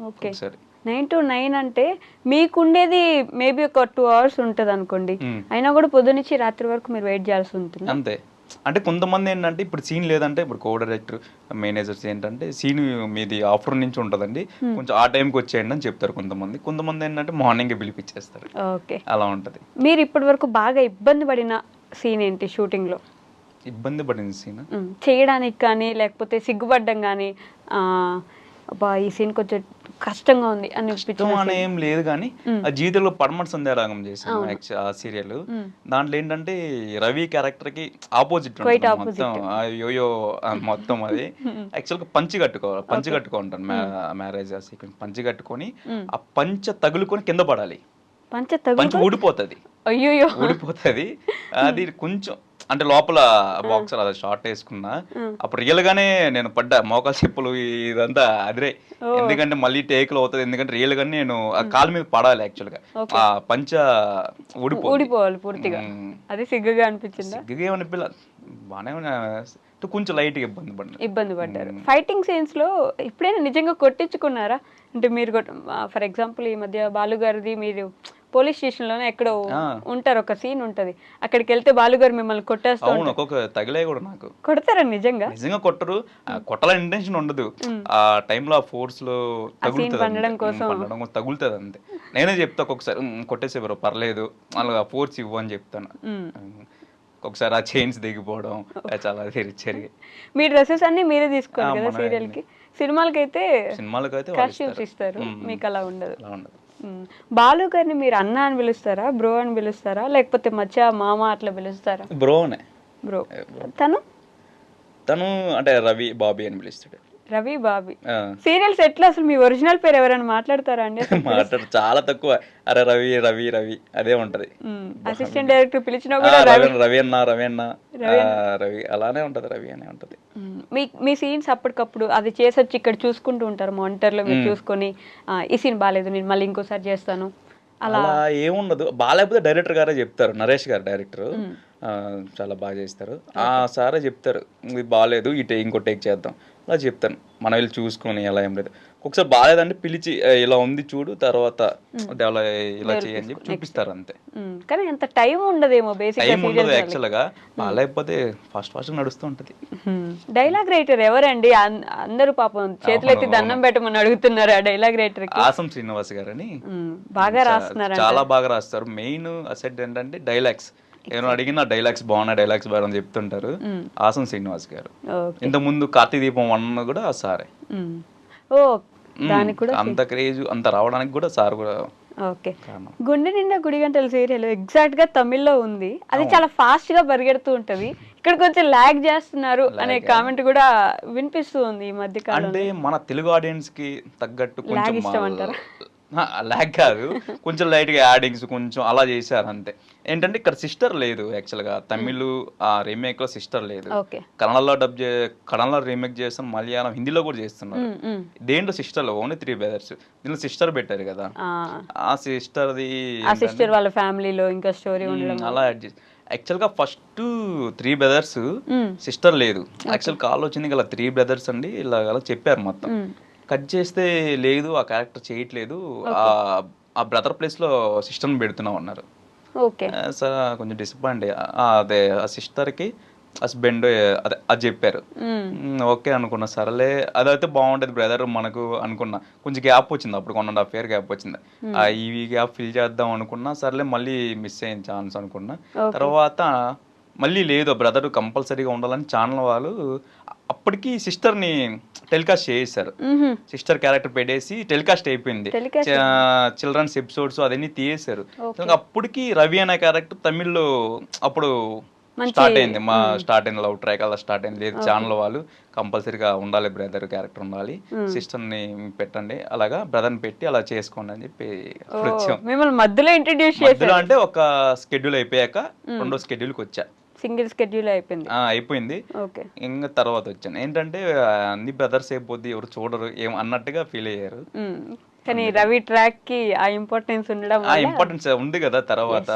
ఓకే. ఒకసారి 9 to 9 అంటే మీకుండేది మేబీ ఒక 2 hours ఉంటుంది అనుకోండి, అయినా కూడా పొద్దునుంచి రాత్రి వరకు మీరు వెయిట్ చేయాల్సి ఉంటుంది. అంతే. అంటే కొంతమంది ఏంటంటే ఇప్పుడు సీన్ లేదంటే ఇప్పుడు కో డైరెక్టర్ మేనేజర్స్ ఏంటంటే సీన్ మీది ఆఫ్టర్నూన్ నుంచి ఉంటుందండి, కొంచెం ఆ టైంకి వచ్చేయండి అని చెప్తారు కొంతమంది ఏంటంటే మార్నింగే పిలిపించేస్తారు. ఓకే. అలా ఉంటుంది. మీరు ఇప్పటి వరకు బాగా ఇబ్బంది పడిన సీన్ ఏంటి షూటింగ్ లో? ఇబ్బంది పడింది సీన్ చేయడానికి కానీ లేకపోతే సిగ్గుపడ్డం కానీ, అబ్బా ఈ సీన్ కొంచెం కష్టంగా ఉంది అని అని ఏం లేదు కానీ ఆ జీవితంలో పడమటి సంధ్యారాగం చేసాను ఆ సీరియల్. దాంట్లో ఏంటంటే రవి క్యారెక్టర్ కి ఆపోజిట్ మొత్తం యోయో మొత్తం అది యాక్చువల్గా పంచి కట్టుకుంటాను మ్యారేజ్ సీక్వెన్స్. పంచి కట్టుకొని ఆ పంచ తగులుకొని కింద పడాలి, పంచ ఊడిపోతుంది. అయ్యో ఊడిపోతుంది. అది కొంచెం అంటే లోపల బాక్సర్ అది షార్ట్ వేసుకున్నా, అప్పుడు రియల్ గానే నేను పడ్డా, మోకాలు చెప్పులు ఇదంతా అదిరే. ఎందుకంటే మళ్ళీ టేక్లో అవుతుంది, ఎందుకంటే రియల్ గానే నేను ఆ కాలు మీద పడాలి. యాక్చువల్ గా ఆ పంచ ఊడిపోవాలి పూర్తిగా. అది సిగ్గుగా అనిపించింది? సిగ్గుగా అనిపించలే, బాగానే కొంచెం లైట్ గా ఇబ్బంది పడ్డారు. ఫైటింగ్ సీన్స్ లో ఎప్పుడైనా నిజంగా కొట్టించుకున్నారా? అంటే మీరు ఫర్ ఎగ్జాంపుల్ ఈ మధ్య బాలు గారిది, మీరు పోలీస్ స్టేషన్ లోనే ఎక్కడో ఉంటారు, ఒక సీన్ ఉంటది, అక్కడికి వెళ్తే బాలుగారు మిమ్మల్ని కొట్టేస్తారు. అవును, ఒక్కొక్క తగిలే కూడా నాకు. కొడతారా నిజంగా? నిజంగా కొట్టరు, కొట్టాలని ఇంటెన్షన్ ఉండదు. ఆ టైంలో ఆ ఫోర్స్ లో తగులుతుంది అంతే. నేనే చెప్తా ఒక్కొక్కసారి కొట్టేసే బ్రో పర్లేదు, అలా ఫోర్స్ ఇవ్వు అని చెప్తాను. ఒకసారి ఆ చైన్స్ దిగిపోవడం చాలా జరిగాయి. మీ డ్రెస్సెస్ అన్ని మీరే తీసుకోవాలి కదా సీరియల్ కి? సినిమాలకైతే కాస్ట్యూమ్స్ ఇస్తారు, మీకు అలా ఉండదు. బాలు గారిని మీరు అన్న అని పిలుస్తారా, బ్రో అని పిలుస్తారా, లేకపోతే మచ్చా మామ అట్లా పిలుస్తారా? బ్రోనే. బ్రో. తను అంటే రవి బాబీ అని పిలుస్తాడు. రవి బాబీ. సీరియల్స్ ఎట్లా అసలు మీ ఒరిజినల్ పేరు ఎవరైనా మాట్లాడతారా అండి? మాట్లాడు చాలా తక్కువ. అరే రవి రవి రవి అదే ఉంటది. అసిస్టెంట్ డైరెక్టర్ పిలిచినా కూడా రవి అన్న రవి అలానే ఉంటది, రవి అనే ఉంటది. మీ సీన్స్ అప్పటికప్పుడు అది చేసొచ్చి ఇక్కడ చూసుకుంటూ ఉంటారు మానిటర్ లో, మీరు చూసుకొని ఈ సీన్ బాగాలేదు నేను మళ్ళీ ఇంకోసారి చేస్తాను అలా ఏముండదు. బాగాలేకపోతే డైరెక్టర్ గారే చెప్తారు, నరేష్ గారు డైరెక్టర్ చాలా బాగా చేస్తారు. ఆ సారే చెప్తారు ఇది బాగాలేదు, ఇంకో టేక్ చేద్దాం అలా చెప్తాను. మనం వెళ్ళి చూసుకొని అలా ఏం లేదు. ఒకసారి బాగాలేదంటే పిలిచి ఇలా ఉంది చూడు, తర్వాత ఇలా చేయని చెప్పి చూపిస్తారు అంతే. కానీ అంత టైం ఉండదేమో, టైం ఉండదు యాక్చువల్ గా. బాగాలేకపోతే ఫాస్ట్ నడుస్తూ ఉంటది. డైలాగ్ రైటర్ ఎవరండి? అందరూ పాపం చేతులెత్తి దండం పెట్టమని అడుగుతున్నారు ఆ డైలాగ్ రైటర్ కి. ఆసం శ్రీనివాస్ గారు అని బాగా రాస్తున్నారు, చాలా బాగా రాస్తారు. మెయిన్ అసెట్ ఏంటంటే డైలాగ్స్. ఏమో అడిగిన డైలాగ్స్ బాగున్నాయని చెప్తుంటారు. ఆసం శ్రీనివాస్ గారు. ఇంత ముందు కార్తీక దీపం 1 కూడా సారే. అంత క్రేజ్ అంత రావడానికి కూడా సార్ కూడా. ఓకే. గుండె నిండా గుడి గంటల సీరియల్ ఎగ్జాక్ట్ గా తమిళ్లో ఉంది, అది చాలా ఫాస్ట్ గా పరిగెడుతూ ఉంటది, ఇక్కడ కొంచెం లాగ్ చేస్తున్నారు అనే కామెంట్ కూడా వినిపిస్తూ ఉంది ఈ మధ్య కాలంలో. అంటే మన తెలుగు ఆడియన్స్ కి తగ్గట్టు కొంచెం లాగ్ కాదు, కొంచెం లైట్ గా యాడింగ్స్ కొంచెం అలా చేశారు అంతే. ఏంటంటే ఇక్కడ సిస్టర్ లేదు యాక్చువల్ గా. తమిళ్ ఆ రీమేక్ లో సిస్టర్ లేదు, కన్నడలో రీమేక్ చేస్తాం, మలయాళం హిందీలో కూడా చేస్తున్నారు. దేంట్లో సిస్టర్ ఓన్లీ 3 brothers, దీనిలో సిస్టర్ పెట్టారు కదా. ఆ సిస్టర్ వాళ్ళ ఫ్యామిలీలో ఇంకా స్టోరీ అలా యాడ్ చేసి యాక్చువల్ గా ఫస్ట్ 3 brothers సిస్టర్ లేదు. యాక్చువల్ కాల్ వచ్చింది ఇలా 3 brothers అండి ఇలా చెప్పారు మొత్తం. కట్ చేస్తే లేదు ఆ క్యారెక్టర్ చేయట్లేదు, ఆ బ్రదర్ ప్లేస్ లో సిస్టర్ని పెడుతున్నాం అన్నారు. సార్ కొంచెం డిసప్పాయింట్. అదే ఆ సిస్టర్ కి హస్బెండ్ అదే అది చెప్పారు. ఓకే అనుకున్నా, సరేలే అదైతే బాగుంటది బ్రదర్ మనకు అనుకున్నా. కొంచెం గ్యాప్ వచ్చింది, అప్పుడు 1.5 year గ్యాప్ వచ్చింది. ఈ గ్యాప్ ఫిల్ చేద్దాం అనుకున్నా, సరేలే మళ్ళీ మిస్ అయింది ఛాన్స్ అనుకున్నా. తర్వాత మళ్ళీ లేదు బ్రదర్ కంపల్సరీగా ఉండాలని ఛానల్ వాళ్ళు అప్పటికి సిస్టర్ని టెలికాస్ట్ చేశారు. సిస్టర్ క్యారెక్టర్ పెట్టేసి టెలికాస్ట్ అయిపోయింది. చిల్డ్రన్స్ ఎపిసోడ్స్ అదన్నీ తీసేశారు. అప్పటికి రవి అనే క్యారెక్టర్ తమిళ్లో అప్పుడు స్టార్ట్ అయింది మా స్టార్ట్ అయిన లవ్ ట్రాక్ అలా స్టార్ట్ అయింది. లేదు ఛానల్ వాళ్ళు కంపల్సరీగా ఉండాలి, బ్రదర్ క్యారెక్టర్ ఉండాలి, సిస్టర్ ని పెట్టండి, అలాగా బ్రదర్ ని పెట్టి అలా చేసుకోండి అని చెప్పి వచ్చాం. మిమ్మల్ని మధ్యలో ఇంట్రడ్యూస్ మధ్యలో అంటే ఒక స్కెడ్యూల్ అయిపోయాక రెండో స్కెడ్యూల్కి వచ్చా. సింగిల్ స్కెడ్యూల్ అయిపోయింది. అయిపోయింది. ఓకే. ఇంకా తర్వాత వచ్చాను. ఏంటంటే అన్ని బ్రదర్స్ అయిపోద్ది, ఎవరు చూడరు ఏం అన్నట్టుగా ఫీల్ అయ్యారు. కానీ రవి ట్రాక్ కి ఆ ఇంపార్టెన్స్ ఉండడం, ఆ ఇంపార్టెన్స్ ఉంది కదా. తర్వాత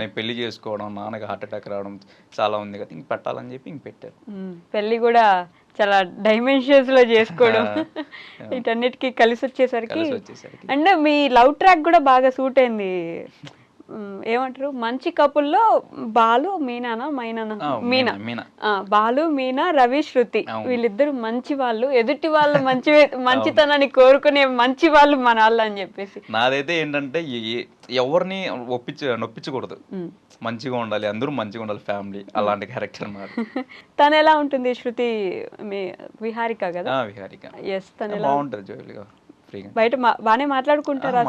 నేను పెళ్లి చేసుకోవడం, నాన్నకి హార్ట్ అటాక్ రావడం చాలా ఉంది కదా, ఇంక పెట్టాలని చెప్పి ఇంక పెట్టారు. పెళ్లి కూడా చాలా డైమెన్షన్స్ లో చేసుకోవడం వీటన్నిటికీ కలిసి వచ్చేసరికి అండ్ మీ లవ్ ట్రాక్ కూడా బాగా సూట్ అయింది. ఏమంటారు, మంచి కపుల్లో బాలు మీనానా మీనా బాలు మీనా రవి శృతి వీళ్ళిద్దరు మంచి వాళ్ళు, ఎదుటి వాళ్ళు మంచితనాన్ని కోరుకునే మంచి వాళ్ళు మన వాళ్ళు అని చెప్పేసి. నాదైతే ఏంటంటే ఎవరిని నొప్పించకూడదు, మంచిగా ఉండాలి, అందరూ మంచిగా ఉండాలి ఫ్యామిలీ, అలాంటి క్యారెక్టర్ మాది. తను ఎలా ఉంటుంది శృతి? విహారిక కదా? విహారిక. ఎస్, తను బాగుంటది జోలిగా, బయట బానే మాట్లాడుకుంటారా?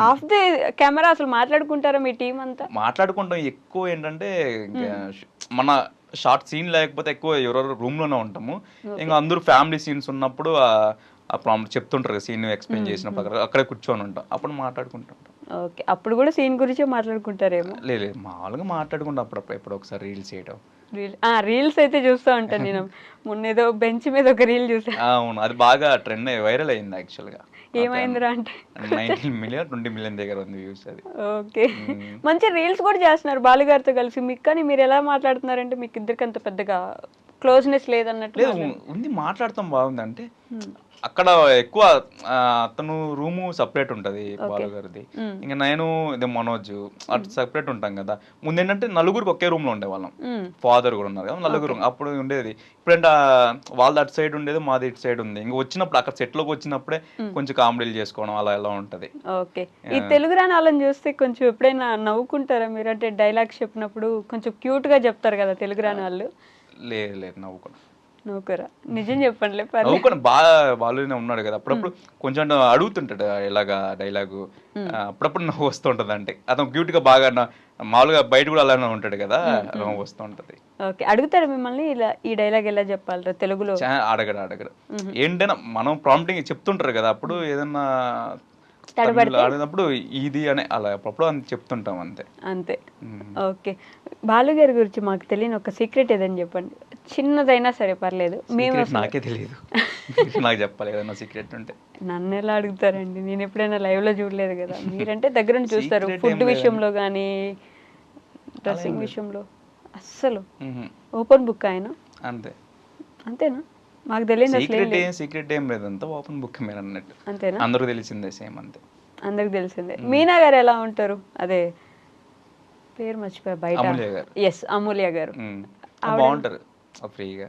ఆఫ్ ది కెమెరా అసలు మాట్లాడుకుంటారా మీ టీం అంతా? మాట్లాడుకుంటాం. ఎక్కువ ఏంటంటే మన షార్ట్ సీన్ లేకపోతే ఎక్కువ ఎవరెవరు రూమ్ లోనే ఉంటాము. ఇంకా అందరూ ఫ్యామిలీ సీన్స్ ఉన్నప్పుడు చెప్తుంటారు సీన్ ఎక్స్ప్లెయిన్ చేసినప్పుడు అక్కడే కూర్చొని ఉంటాం, అప్పుడు మాట్లాడుకుంటాం. ఓకే, అప్పుడు కూడా సీన్ గురించే మాట్లాడుకుంటారేమో? లేదు, మామూలుగా మాట్లాడుకుంటాం అప్పుడప్పుడు, ఎప్పుడు ఒకసారి రీల్స్ చేయడం. రీల్స్ అయితే చూస్తూ ఉంటాను నేను. మొన్న ఏదో బెంచ్ మీద ఒక రీల్ చూసాను. అవును, అది బాగా ట్రెండ్ వైరల్ అయింది యాక్చువల్ గా. ఏమైందిరా అంటే 19 మిలియన్ 20 మిలియన్ దగ్గర ఉంది వ్యూస్ అది. ఓకే, మంచి రీల్స్ కూడా చేస్తున్నారు బాలుగారితో కలిసి. మీకు కానీ మీరు ఎలా మాట్లాడుతున్నారంటే మీకు ఇద్దరికి అంత పెద్దగా క్లోజ్నెస్ లేదన్నట్టు. లేదు, ఉంది, మాట్లాడతాం బాగుంది. అంటే అక్కడ ఎక్కువ అతను రూము సపరేట్ ఉంటది బాలుగారిది, ఇంకా నేను ఇది మనోజ్ అటు సపరేట్ ఉంటాం కదా. ముందు ఏంటంటే నలుగురికి ఒకే రూమ్ లో ఉండేవాళ్ళం, ఫాదర్ కూడా ఉన్నారు కదా, నలుగురు అప్పుడు ఉండేది. ఇప్పుడంటే వాళ్ళది అటు సైడ్ ఉండేది, మాది ఇటు సైడ్ ఉంది. ఇంకా వచ్చినప్పుడు అక్కడ సెట్ లోకి వచ్చినప్పుడే కొంచెం కామెడీలు చేసుకోవడం అలా ఎలా ఉంటది. ఓకే, ఈ తెలుగు రాని వాళ్ళని చూస్తే కొంచెం ఎప్పుడైనా నవ్వుకుంటారా మీరు? అంటే డైలాగ్స్ చెప్పినప్పుడు కొంచెం క్యూట్ గా చెప్తారు కదా తెలుగు రాని వాళ్ళు. లేదు నవ్వుకోను. నవ్వుకోరా? నిజం చెప్పండి. నవ్వుకొని బాగా బాలునే ఉన్నాడు కదా, అప్పుడప్పుడు కొంచెం అడుగుతుంటాడు ఇలాగా డైలాగు, అప్పుడప్పుడు నవ్వు వస్తుంటది. అంటే అతను క్యూట్ గా బాగా మామూలుగా బయట కూడా అలానే ఉంటాడు కదా, నవ్వు వస్తూ ఉంటది. ఓకే, అడుగుతాడు మిమ్మల్ని ఇలా ఈ డైలాగ్ ఎలా చెప్పాలి తెలుగులో? అడగడు. ఏంటైనా మనం ప్రాంప్టింగ్ చెప్తుంటారు కదా, అప్పుడు ఏదన్నా ఆడినప్పుడు ఇది అని అలా అప్పుడు చెప్తుంటాం అంతే. ఓకే, బాలుగారి గురించి మాకు తెలియని ఒక సీక్రెట్ ఏదని చెప్పండి, చిన్నదైనా సరే పర్లేదు. మేము నాకే తెలియదు, నాకు చెప్పాలి ఏదైనా సీక్రెట్ ఉంటే. నన్ను ఎలా అడుగుతారండి, నేను ఎప్పుడైనా లైవ్ లో చూడలేదు కదా. మీరంటే దగ్గర నుంచి చూస్తారు, ఫుడ్ విషయంలో కానీ డ్రెస్సింగ్ విషయంలో అస్సలు ఓపెన్ బుక్ ఆయన. అంతేనా? మాకు తెలియదు. సీక్రెట్ ఏం లేదు, అంతా ఓపెన్ బుక్ మీరు అన్నట్టు. అంతేనా? అందరూ తెలిసిందే, సేమ్ అంతే, అందరికి తెలిసిందే. మీనా గారు ఎలా ఉంటారు? అదే పేరు మర్చిపోయా బయట. ఎస్, అమూల్య గారు బాగుంటారు ఫ్రీగా.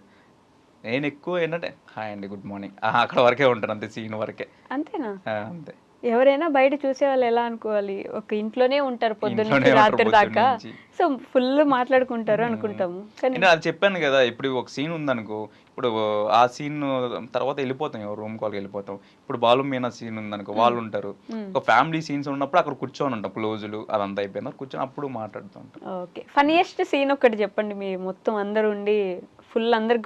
నేను ఎక్కువ ఏంటంటే హాయ్ అండి, గుడ్ మార్నింగ్, అక్కడ వరకే ఉంటాను అంతే, సీన్ వరకే. అంతేనా? అంతే. ఎవరైనా బయట చూసే వాళ్ళు ఎలా అనుకోవాలి? ఒక ఇంట్లోనే ఉంటారు పొద్దున్న రాత్రి దాకా, సో ఫుల్ మాట్లాడుకుంటారు అనుకుంటాము. కానీ అది చెప్పాను కదా, ఇప్పుడు ఒక సీన్ ఉందనుకో, ఇప్పుడు ఆ సీన్ తర్వాత వెళ్ళిపోతాం, రూమ్ కాల్కి వెళ్ళిపోతాం. ఇప్పుడు బాలు మీనా సీన్ ఉందనుకో, వాళ్ళు ఉంటారు. ఒక ఫ్యామిలీ సీన్స్ ఉన్నప్పుడు అక్కడ కూర్చొని ఉంటాం, క్లోజులు అదంతా అయిపోయినా కూర్చొని అప్పుడు మాట్లాడుతూ ఉంటాం. ఓకే, ఫన్నీయెస్ట్ సీన్ ఒకటి చెప్పండి, మీ మొత్తం అందరు ఉండి ఫుల్ అందరు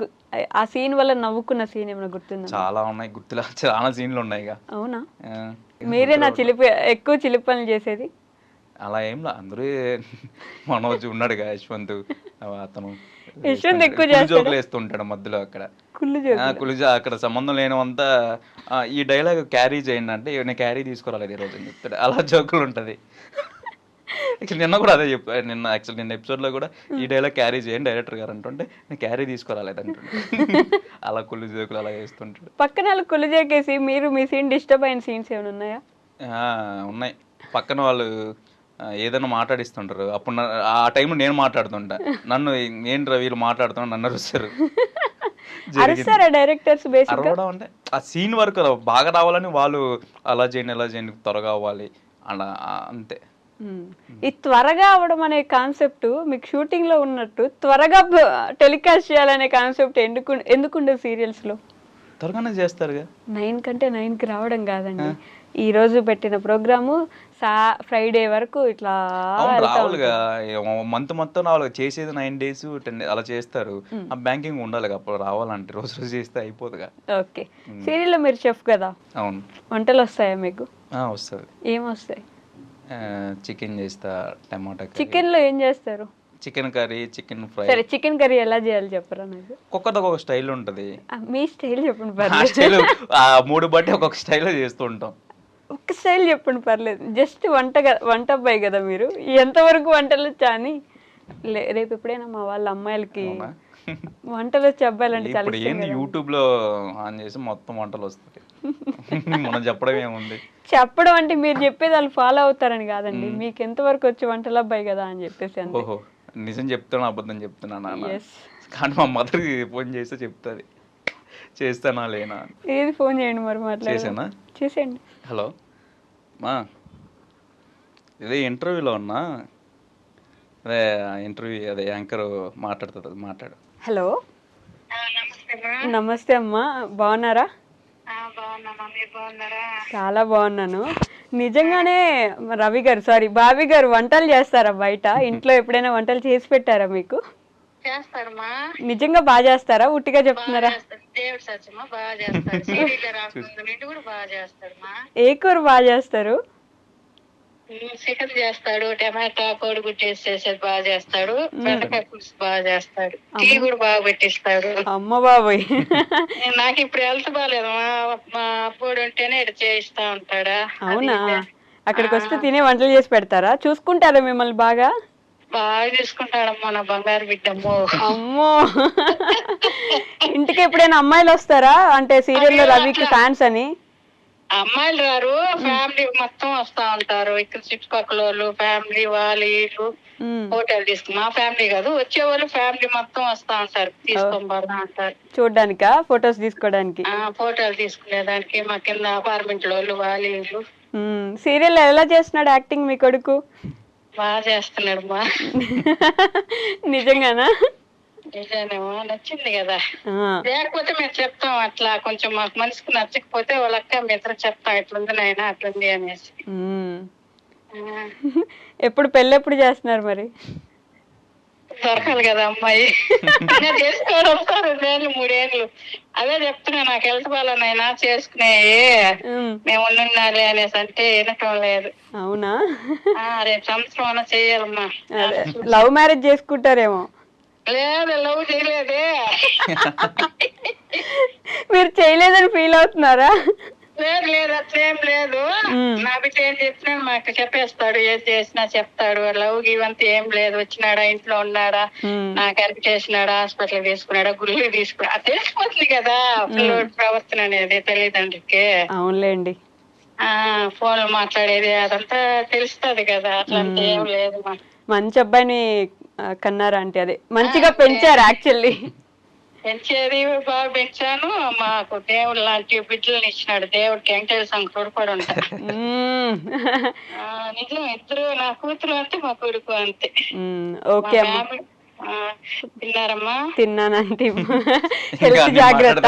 ఆ సీన్ వల్ల నవ్వుకున్న సీన్ ఏమైనా గుర్తుందా? చాలా ఉన్నాయి, గుర్తులా చాలా సీన్లు ఉన్నాయి. అవునా? మీరే నా ఎక్కువ చిలిపి పనులు చేసేది? అలా ఏం లా, అందరూ మనోజ్ ఉన్నాడు కదా, యశ్వంత్, అతను ఎక్కువ జోకులు వేస్తుంటాడు మధ్యలో. అక్కడ కులుజ అక్కడ సంబంధం లేనివంతా ఈ డైలాగ్ క్యారీ చేయండి అంటే నేను క్యారీ తీసుకురాలేదు ఈరోజు అని చెప్తాడు, అలా జోకులు ఉంటది. యాక్చువల్లీ నిన్న కూడా అదే చెప్పాను, నిన్న ఎపిసోడ్ లో కూడా ఈ డైలాగ్ క్యారీ చేయండి డైరెక్టర్ గారు అంటుంటే నేను క్యారీ తీసుకురాలేదు అంటుంటే అలా కుళ్ళు జోకులు అలా వేస్తుంటాడు. పక్కన వాళ్ళు కుళ్ళు జోకేసి మీరు మీ సీన్ డిస్టర్బ్ అయిన సీన్స్ ఏమైనా ఉన్నాయా? ఉన్నాయి. పక్కన వాళ్ళు ఏదైనా మాట్లాడిస్తుంటారు, అప్పుడు ఆ టైంలో నేను మాట్లాడుతుంటా, నన్ను ఏంటి వీళ్ళు మాట్లాడుతున్నా నన్ను అరుస్తారు. డైరెక్టర్స్ అరవడం అంటే ఆ సీన్ వరకు బాగా రావాలని వాళ్ళు అలా చేయండి ఎలా చేయండి త్వరగా అవ్వాలి అలా అంతే. ఈ త్వరగా అవడం అనే కాన్సెప్ట్ మీకు షూటింగ్ లో ఉన్నట్టు త్వరగా టెలికాస్ట్ చేయాలనే కాన్సెప్ట్ ఎందుకుండే సీరియల్స్ లో? త్వరగానే చేస్తారుగా. 9 కంటే 9కి రావడం కాదండి, ఈ రోజు పెట్టిన ప్రోగ్రాము ఫ్రైడే వరకు ఇట్లా అవును వెళ్తా రావాలిగా మంత్ మొత్తం రావాలి, చేసేది 9 days 10 days అలా చేస్తారు. ఆ బ్యాంకింగ్ ఉండాలి అప్పుడు రావాలంటే రోజు రోజు చేస్తే అయిపోదుగా. ఓకే. సీరియల్లో మీరు చెఫ్ కదా, అవును వంటలు వస్తాయా మీకు? వస్తుంది. ఏం వస్తాయి? చికెన్ చేస్తా, టమాటా చికెన్ లో ఏం చేస్తారు? Chicken curry, chicken fry. సరే చికెన్ కర్రీ ఎలా చేయాలి చెప్పరా నాకు? ఒక్కొక్కది ఒక్కొక్క స్టైల్ ఉంటుంది. మీ స్టైల్ చెప్పండి ఆ పర్లేదు. స్టైల్ ఆ మూడు బట్టి ఒక్కొక్క స్టైల్లో చేస్తూ ఉంటాం. ఒక్క స్టైల్ చెప్పండి పర్లేదు. జస్ట్ వంట అబ్బాయి కదా మీరు, ఎంతవరకు వంటలు వచ్చా అని. రేపు ఎప్పుడైనా మా వాళ్ళ అమ్మాయిలకి వంటలు వచ్చే అబ్బాయిలంటే చాలా ఇప్పుడు ఇష్టం ఏంది కదా. యూట్యూబ్ లో ఆన్ చేసి మొత్తం వంటలు వస్తాయి. మనం చెప్పడం ఏముంది? చెప్పడం అంటే మీరు చెప్పేది వాళ్ళు ఫాలో అవుతారని కాదండి, మీకు ఎంతవరకు వచ్చి వంటల అబ్బాయి కదా అని చెప్పేసి అంతే. ఓహో, నిజం చెప్తున్నా అబద్ధం చెప్తున్నా నాన్న? Yes. కానీ మా మదర్కి ఫోన్ చేస్తే చెప్తుంది చేస్తానా లేనా. ఏది ఫోన్ చేయండి మరి మాట్లాడదాం. చేసానా? చేసేయండి. హలో మా, ఇదే ఇంటర్వ్యూలో ఉన్నా, అదే ఇంటర్వ్యూ అదే యాంకర్ మాట్లాడుతుంది, మాట్లాడు. హలో నమస్తే అమ్మా. నమస్తే అమ్మా, బాగున్నారా? బాగున్నామా, మీరు బాగున్నారా? చాలా బాగున్నాను. నిజంగానే రవి గారు సారీ బాబీ గారు వంటలు చేస్తారా బయట? ఇంట్లో ఎప్పుడైనా వంటలు చేసి పెట్టారా మీకు? చేస్తారమ్మా, నిజంగా బాగా చేస్తారా ఉట్టిగా చెప్తున్నారా? దేవుడు సత్యమా బాగా చేస్తాడు. సీరియల్ రాకముందు నుండి కూడా బాగా చేస్తాడమ్మా. ఏ కూర బాగా చేస్తారు? చికెన్ చేస్తాడు, టమాటా కోడిగుడ్డు వేసి చేసేది బాగా చేస్తాడు, బెండకాయ పులుసు బాగా చేస్తాడు, టీ కూడా బాగా పెట్టిస్తాడు. అమ్మ బాబోయ్. నాకు ఇప్పుడు హెల్త్ బాగాలేదమ్మా, మా అబ్బోడు ఉంటేనే ఇటు చేయిస్తా ఉంటాడా. అవునా? అక్కడికి వస్తే తినే వంటలు చేసి పెడతారా? చూసుకుంటారా మిమ్మల్ని బాగా? బాగా చూసుకుంటాడమ్మా నా బంగారు బిడ్డమ్మో. అమ్మో. ఇంటికి ఎప్పుడైనా అమ్మాయిలు వస్తారా? అంటే సీరియల్లో రవికి ఫ్యాన్స్ అని. అమ్మాయిలు రారు, ఫ్యామిలీ మొత్తం వస్తా ఉంటారు. ఇక్కడ చుట్టుపక్కల వాళ్ళు ఫ్యామిలీ వాళ్ళు హోటల్ తీసుకుని, మా ఫ్యామిలీ కాదు వచ్చే వాళ్ళు ఫ్యామిలీ మొత్తం వస్తా ఉంటారు, తీసుకొని పోతా ఉంటారు. చూడ్డానికా? ఫొటోస్ తీసుకోవడానికి? ఫోటోలు తీసుకునేదానికి మా కింద అపార్ట్మెంట్ వాళ్ళు వాళ్ళు. సీరియల్ ఎలా చేస్తున్నాడు యాక్టింగ్ మీ కొడుకు? బాగా చేస్తున్నాడు మా. నిజంగానా? నిజానేమో, నచ్చింది కదా. లేకపోతే మేము చెప్తాం అట్లా, కొంచెం మాకు మనసుకు నచ్చకపోతే వాళ్ళక్క మీ ఇద్దరు చెప్తాం ఇట్లుంది నాయన అట్లుంది అనేసి. ఎప్పుడు పెళ్ళి ఎప్పుడు చేస్తున్నారు మరి? దొరకాలి కదా అమ్మాయి. చేసుకోవడం 2 ఏళ్ళు 3 ఏళ్ళు. అదే చెప్తున్నా, నాకు హెల్త్ బాగాలేనైనా చేసుకునేవి మేము ఉండాలి అనేసి అంటే వినటం లేదు. అవునా? రేపు సంవత్సరం అన్నా చెయ్యాలమ్మా. Love marriage చేసుకుంటారేమో? లేదు, లవ్ చేయలేదే. మీరు చేయలేదని ఫీల్ అవుతున్నారా? లేదు లేదు, అట్లేం లేదు. నా బిడ్డ ఏం చెప్పినా మాకు చెప్పేస్తాడు, ఏం చేసినా చెప్తాడు. లవ్ ఇవంతా ఏం లేదు. వచ్చినాడా, ఇంట్లో ఉన్నాడా, నాకు హెల్ప్ చేసినాడా, హాస్పిటల్ తీసుకున్నాడా, గుళ్ళు తీసుకున్నా తెలిసిపోతుంది కదా పిల్లోడి ప్రవర్తన అనేది తల్లిదండ్రికి. అవునులేండి. ఫోన్ మాట్లాడేది అదంతా తెలుస్తుంది కదా, అట్లంతా ఏం లేదు. మంచి అబ్బాయిని కన్నారా అంటే? అదే మంచిగా పెంచారు యాక్చువల్లీ. పెంచేది బాగా పెంచాను. మాకు దేవుడు లాంటి బిడ్డలను ఇచ్చినాడు. దేవుడికి వెంకటేశ్వర స్వామి కొడుకు కూడా ఉంటాడు. నిజం, ఇద్దరు నా కూతురు అంతే, మా కొడుకు అంతే. ఓకే. తిన్నారమ్మా? తిన్నానంటే. హెల్త్ జాగ్రత్త.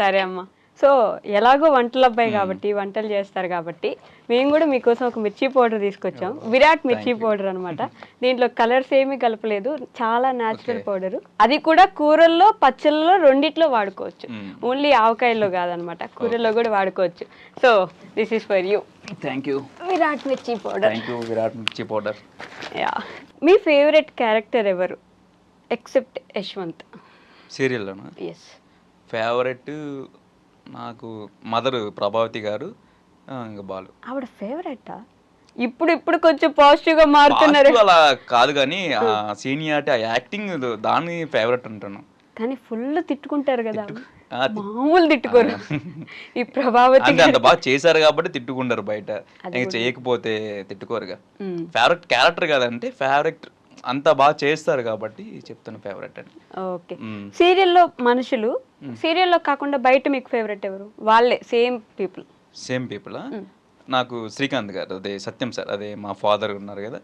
సరే అమ్మా. సో ఎలాగో వంటల అబ్బాయి కాబట్టి వంటలు చేస్తారు కాబట్టి మేము కూడా మీకోసం ఒక మిర్చి పౌడర్ తీసుకొచ్చాం. విరాట్ మిర్చి పౌడర్ అనమాట. దీంట్లో కలర్స్ ఏమీ కలపలేదు, చాలా న్యాచురల్ పౌడర్. అది కూడా కూరల్లో పచ్చళ్ళలో రెండిట్లో వాడుకోవచ్చు, ఓన్లీ ఆవకాయల్లో కాదనమాట, కూరల్లో కూడా వాడుకోవచ్చు. So this is for you. Thank you. Virat మిర్చి పౌడర్. థ్యాంక్ యూ విరాట్ మిర్చి పౌడర్. యా. మీ ఫేవరెట్ క్యారెక్టర్ ఎవరు ఎక్సెప్ట్ యశ్వంత్ సీరియల్లోనా? ఎస్. ఫేవరెట్ నాకు మదర్ ప్రభావతి గారు, ఇంకా బాలు. ఆవిడ ఫేవరెటా? ఇప్పుడు కొంచెం పాజిటివ్ గా మారుతున్నారు. అలా కాదు కానీ సీనియారిటీ, ఆ యాక్టింగ్ దాన్ని ఫేవరెట్ అంటాను. కానీ ఫుల్ తిట్టుకుంటారు కదా, మామూలు తిట్టుకోరు. ఈ ప్రభావతి అంత బాగా చేశారు కాబట్టి తిట్టుకుంటారు, బయట ఇంకా చేయకపోతే తిట్టుకోరుగా. ఫేవరెట్ క్యారెక్టర్ కాదంటే ఫేవరెట్, అంత బాగా చేస్తారు కాబట్టి చెప్తాను ఫేవరెట్ అని. ఓకే. సీరియల్లో మనుషులు, సీరియల్లో కాకుండా బయట మీకు ఫేవరెట్ ఎవరు? వాళ్ళే సేమ్ పీపుల్. సేమ్ పీపుల్ నాకు శ్రీకాంత్ గారు, అదే సత్యం సార్, అదే మా ఫాదర్ ఉన్నారు కదా,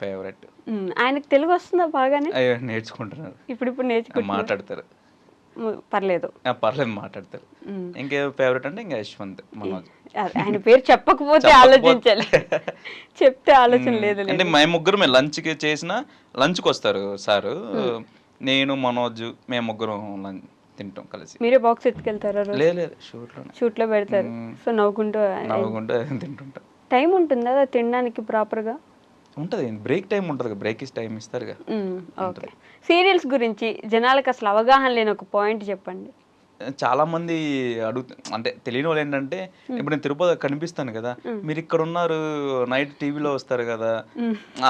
ఫేవరెట్. ఆయనకు తెలుగు వస్తుందా బాగానే? నేర్చుకుంటున్నారు, ఇప్పుడు నేర్చుకుంటారు, మాట్లాడతారు. పర్లేదు. పర్లేదు మాట్లాడతారు. ఇంకే ఫేవరెట్ అంటే ఇంకా యశ్వంత్ మనోజ్. ఆయన పేరు చెప్పకపోతే ఆలోచించాలి, చెప్తే ఆలోచన లేదు. అంటే మేము ముగ్గురు లంచ్కి చేసిన లంచ్కి వస్తారు సారు, నేను మనోజ్ మేము ముగ్గురం తింటాం కలిసి. మీరే బాక్స్ ఎత్తుకెళ్తారా? లేదు షూట్లో పెడతారు. సో నవ్వుకుంటూ తింటుంటా. టైం ఉంటుందా తినడానికి ప్రాపర్గా? ఉంటుంది, బ్రేక్ టైం ఉంటుంది, బ్రేక్ టైం ఇస్తారుగా. ఓకే. సీరియల్స్ గురించి జనాలకు అసలు అవగాహన లేని ఒక పాయింట్ చెప్పండి. చాలా మంది అంటే తెలియని వాళ్ళు ఏంటంటే, ఇప్పుడు నేను తిరుపతి కనిపిస్తాను కదా, మీరు ఇక్కడ ఉన్నారు నైట్ టీవీలో వస్తారు కదా,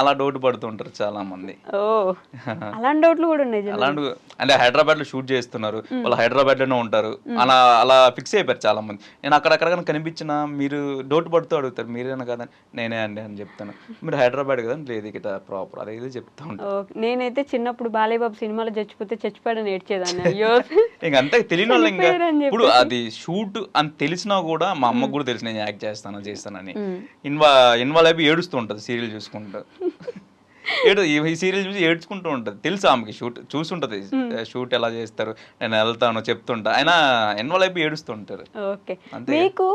అలా డౌట్ పడుతుంటారు చాలా మంది. అలాంటి డౌట్లు కూడా ఉన్నాయి. అలాంటి అంటే హైదరాబాద్ లో షూట్ చేస్తున్నారు, వాళ్ళు హైదరాబాద్ లోనే ఉంటారు, అలా ఫిక్స్ అయిపోయారు చాలా మంది. నేను అక్కడక్కడ కనిపించిన మీరు డౌట్ పడుతూ అడుగుతారు, మీరేనా కదా, నేనే అండి అని చెప్తాను. మీరు హైదరాబాద్ కదా, లేదు ఇక్కడ ప్రాపర్ అదే చెప్తా ఉంటాను. నేనైతే చిన్నప్పుడు బాలయ్య బాబు సినిమాలో చచ్చిపోయాడని ఏడ్చేదాన్ని. అయ్యో ఇంక అంతే తెలియని వాళ్ళు. ఇంకా ఇప్పుడు అది షూట్ అని తెలిసినా కూడా మా అమ్మకు కూడా తెలిసి నేను యాక్ట్ చేస్తానని ఇన్వాల్వ్ అయిపోయి ఏడుస్తూ ఉంటది సీరియల్ చూసుకుంటూ. ఈ సీరియల్ చూసి ఏడ్చుకుంటూ ఉంటది, తెలుసు ఆమెకి షూట్ చూసుంటది, షూట్ ఎలా చేస్తారు, నేను వెళ్తాను చెప్తుంటా, అయినా ఇన్వాల్వ్ అయిపోయి ఏడుస్తుంటారు. ఓకే. మీకు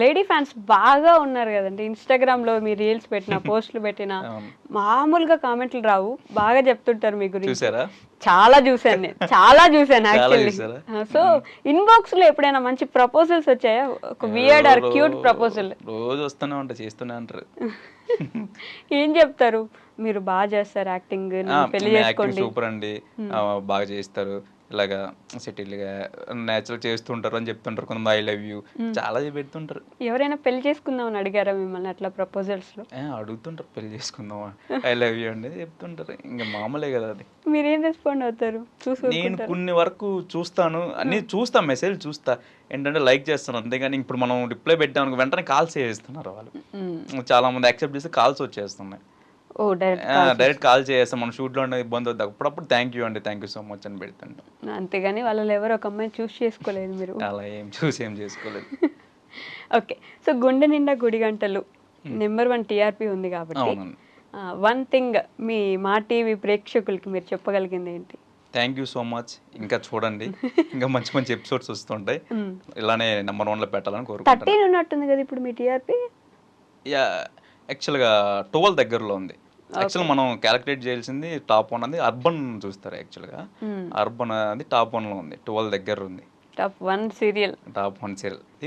లేడీ ఫ్యాన్స్ బాగా ఉన్నారు కదండి. ఇన్స్టాగ్రామ్ లో మీ రీల్స్ పెట్టినా పోస్టులు పెట్టినా మామూలుగా కామెంట్లు రావు, బాగా చెప్తుంటారు మీ గురించి. చూసారా? చాలా చూసాను యాక్చువల్లీ. సో ఇన్బాక్స్ లో ఎప్పుడైనా మంచి ప్రపోజల్స్ వచ్చాయా? ఒక వియర్డ్ ఆర్ క్యూట్ ప్రపోజల్? రోజు వస్తూనే ఉంటాయి, చేస్తూనే అంటారు. ఏం చెప్తారు? మీరు బాగా చేస్తారు యాక్టింగ్, పెళ్లి చేసుకోండి, సూపర్ అండి, బాగా చేస్తారు, ఇలాగా సెటిల్గా నేచురల్ చేస్తుంటారు అని చెప్తుంటారు. కొంతమంది ఐ లవ్ యూ చాలా పెడుతుంటారు. ఎవరైనా పెళ్లి చేసుకుందాం అని అడిగారా మిమ్మల్ని అట్లా ప్రపోజల్స్ లో? అడుగుతుంటారు, పెళ్లి చేసుకుందామా, ఐ లవ్ యూ అండి చెప్తుంటారు. ఇంకా మామూలే కదా అది. మీరేం రెస్పాండ్ అవుతారు? నేను కొన్ని వరకు చూస్తాను, అన్ని చూస్తా, మెసేజ్ చూస్తా, ఏంటంటే లైక్ చేస్తాను అంతేగాని ఇప్పుడు మనం రిప్లై పెట్టామనుకో వెంటనే కాల్స్ చేస్తున్నారు వాళ్ళు. చాలా మంది యాక్సెప్ట్ చేస్తే కాల్స్ వచ్చేస్తున్నాయి. డైరెక్ట్ కాల్ చేస్తాం, మనం షూట్లో ఉండే ఇబ్బంది అవుతుంది, అప్పుడప్పుడు థ్యాంక్ యూ అండి, థ్యాంక్ యూ సో మచ్ అని పెడుతుంటాం. అంతేగాని వాళ్ళలో ఎవరు ఒక అమ్మాయిని చూస్ చేసుకోలేదు మీరు? అలా ఏం చేసుకోలేదు. ఓకే. సో గుండె నిండా గుడి గంటలు నెంబర్ 1 టీఆర్పీ ఉంది కాబట్టి వన్ థింగ్ మీ మా టీవీ ప్రేక్షకులకి మీరు చెప్పగలిగింది ఏంటి? థ్యాంక్ యూ సో మచ్, ఇంకా చూడండి, ఇంకా మంచి మంచి ఎపిసోడ్స్ వస్తుంటాయి, ఇలానే నెంబర్ 1లో పెట్టాలని కోరుకుంటున్నాను. 13 ఉన్నట్టుంది కదా ఇప్పుడు మీ టీఆర్పీ? యాక్చువల్గా 12 దగ్గరలో ఉంది. యాక్చువల్ మనం క్యాలిక్యులేట్ చేయాల్సింది టాప్ 1 అది అర్బన్ చూస్తారు, యాక్చువల్గా అర్బన్ అది టాప్ 1లో ఉంది, 12 దగ్గర ఉంది టాప్ 1 సీరియల్.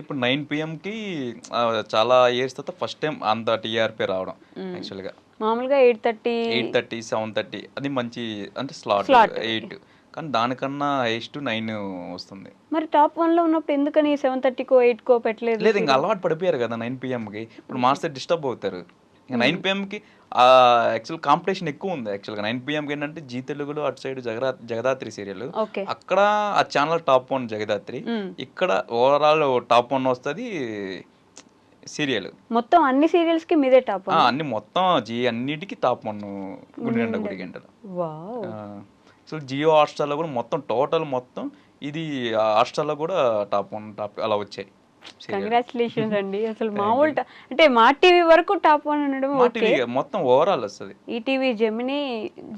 ఇప్పుడు 9 PM కి చాలా ఇయర్స్ తర్వాత ఫస్ట్ టైం అంత టీఆర్పీ రావడం. యాక్చువల్గా మామూలుగా 8:30 7:30 అది మంచి అంటే స్లాట్ 8, కానీ దానికన్నా 8-9 వస్తుంది. మరి టాప్ 1లో ఉన్నప్పుడు ఎందుకని 7:30కో 8కో పెట్టలేదు? లేదు, ఇంకా అలవాటు పడిపోయారు కదా 9 PM కి. ఇప్పుడు మాస్టర్ డిస్టర్బ్ అవుతారు. ఇంకా 9 PM కి యాక్చువల్ కాంపిటీషన్ ఎక్కువ ఉంది. యాక్చువల్గా 9 PM కి ఏంటంటే జీ తెలుగులో అటు సైడ్ జగదాత్రి సీరియల్, అక్కడ ఆ ఛానల్ టాప్ 1 జగదాత్రి, ఇక్కడ ఓవరాల్ టాప్ 1 వస్తుంది సీరియల్. మొత్తం అన్ని సీరియల్స్ కి మీదే టాప్ 1? అన్ని మొత్తం జీ అన్నిటికీ టాప్ 1 గుడి నిండా గుడి గంటలు. అసలు జియో హాట్స్టార్లో కూడా మొత్తం టోటల్ మొత్తం ఇది హాట్స్టార్లో కూడా టాప్ 1 అలా వచ్చాయి. కంగ్రాచులేషన్స్ అండి. అసలు మామూలు అంటే మా టీవీ వరకు టాప్ 1 ఉండడం మొత్తం ఓవరాల్ వస్తుంది. ఈటీవీ, జెమిని,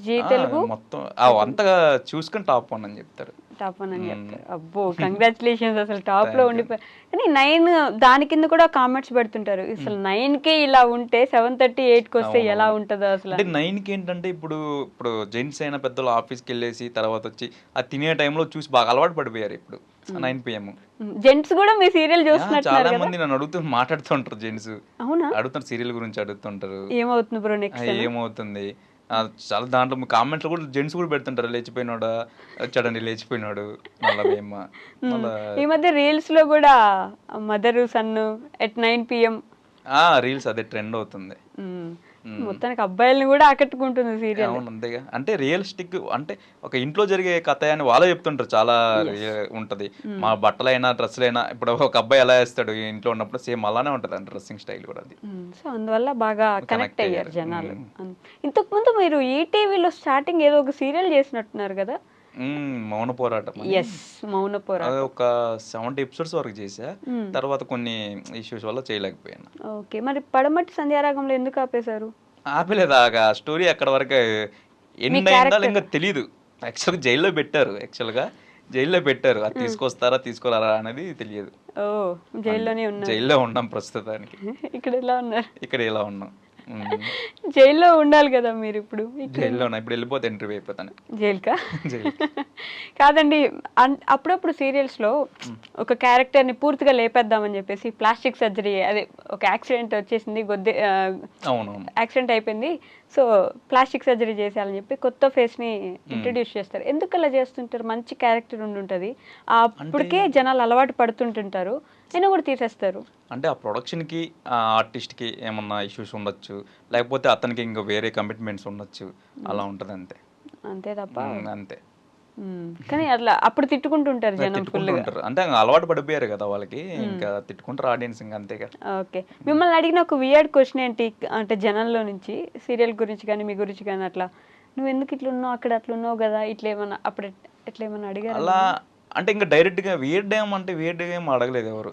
జీ తెలుగు మొత్తం అంతగా చూసుకొని టాప్ 1 అని చెప్తారు. టాప్ 1 అని చెప్తారు. అబ్బో కంగ్రాచులేషన్స్, అసలు టాప్ లో ఉండిపోయి. కానీ 9 దాని కింద కూడా కామెంట్స్ పెడుతుంటారు, అసలు 9కి ఇలా ఉంటే 7:30 8కి వస్తే ఎలా ఉంటుందో అసలు. అంటే 9కి ఏంటంటే ఇప్పుడు జెంట్స్ అయినా పెద్దలు ఆఫీస్కి వెళ్ళేసి తర్వాత వచ్చి ఆ తినే టైంలో చూసి బాగా అలవాటు పడిపోయారు. ఇప్పుడు 9 PM జెంట్స్ కూడా మీ సీరియల్ చూస్తున్నారు. చాలా మంది నన్ను అడుగుతూ మాట్లాడుతుంటారు, జెంట్స్ అడుగుతారు, సీరియల్ గురించి అడుగుతుంటారు, ఏమవుతుంది బ్రో నెక్స్ట్, ఏమవుతుంది. చాలా దాంట్లో కామెంట్లు కూడా జెంట్స్ కూడా పెడుతుంటారు, లేచిపోయినాడా వచ్చాడండి, లేచిపోయినాడు. ఈ మధ్య రీల్స్ లో కూడా mother son at 9 PM reels అదే ట్రెండ్ అవుతుంది. మొత్తానికి అబ్బాయిల్ని కూడా ఆకట్టుకుంటుంది సీరియల్. అవును, అంతేగా. అంటే రియలిస్టిక్, అంటే ఒక ఇంట్లో జరిగే కథ అని వాళ్ళే చెప్తుంటారు, చాలా ఉంటది. మా బట్టలైనా డ్రెస్సులైనా ఇప్పుడు ఒక అబ్బాయి ఎలా వేస్తాడు ఇంట్లో ఉన్నప్పుడు సేమ్ అలానే ఉంటది అండి డ్రెస్సింగ్ స్టైల్ కూడా. అది సో అందువల్ల బాగా కనెక్ట్ అయ్యారు జనాలు. ఇంతకు ముందు మీరు ఈటీవీలో స్టార్టింగ్ ఏదో ఒక సీరియల్ చేసినట్టున్నారు కదా, మౌన పోరాటం. మౌన పోరాటం ఒక 70 ఎపిసోడ్స్ వరకు చేసా, తర్వాత కొన్ని ఇష్యూస్ వల్ల చేయలేకపోయాను. ఓకే. మరి పడమటి సంధ్యారాగంలో ఎందుకు ఆపేశారు? ఆపలేదు, ఆ స్టోరీ అక్కడ వరకు ఎన్ని అయిందో ఇంకా తెలీదు. యాక్చువల్గా జైల్లో పెట్టారు. యాక్చువల్గా జైల్లో పెట్టారు, అది తీసుకొస్తారా తీసుకోరారా అనేది తెలియదు. ఓ జైల్లోనే ఉన్నారు. జైల్లో ఉన్నాం ప్రస్తుతానికి. ఇక్కడ ఎలా ఉన్నారు? ఇక్కడ ఇలా ఉన్నాం. జైల్లో ఉండాలి కదా మీరు ఇప్పుడు. జైల్లో ఉన్నా, ఇప్పుడు వెళ్ళిపోతే ఇంటర్వ్యూ అయిపోతాను. జైలుకా? కాదండి, అప్పుడప్పుడు సీరియల్స్ లో ఒక క్యారెక్టర్ ని పూర్తిగా లేపేద్దామని చెప్పేసి ప్లాస్టిక్ సర్జరీ, అదే ఒక యాక్సిడెంట్ వచ్చేసింది, అవునవును యాక్సిడెంట్ అయిపోయింది, సో ప్లాస్టిక్ సర్జరీ చేసేయాలని చెప్పి కొత్త ఫేస్ ని ఇంట్రడ్యూస్ చేస్తారు. ఎందుకు అలా చేస్తుంటారు? మంచి క్యారెక్టర్ ఉండుంటది, అప్పటికే జనాలు అలవాటు పడుతుంటుంటారు, అయినా కూడా తీసేస్తారు. అంటే ఆ ప్రొడక్షన్కి ఆ ఆర్టిస్ట్కి ఏమన్నా ఇష్యూస్ ఉండొచ్చు, లేకపోతే అతనికి ఇంకా వేరే కమిట్మెంట్స్ ఉండొచ్చు, అలా ఉంటుంది అంతే. అంతే తప్ప అంతే. కానీ అట్లా అప్పుడు తిట్టుకుంటుంటారు జనం ఫుల్గా. అంటే అలవాటు పడిపోయారు కదా వాళ్ళకి, ఇంకా తిట్టుకుంటారు ఆడియన్స్, ఇంకా అంతేగా. ఓకే, మిమ్మల్ని అడిగిన ఒక వియర్డ్ క్వశ్చన్ ఏంటి అంటే జనంలో నుంచి సీరియల్ గురించి కానీ మీ గురించి కానీ, అట్లా నువ్వు ఎందుకు ఇట్లా ఉన్నావు, అక్కడ అట్లా ఉన్నావు కదా, ఇట్లా ఏమన్నా అప్పుడు ఎట్లా ఏమన్నా అడిగారు? అలా అంటే ఇంకా డైరెక్ట్ గా వేర్డ్ ఏం అడగలేదు ఎవరు.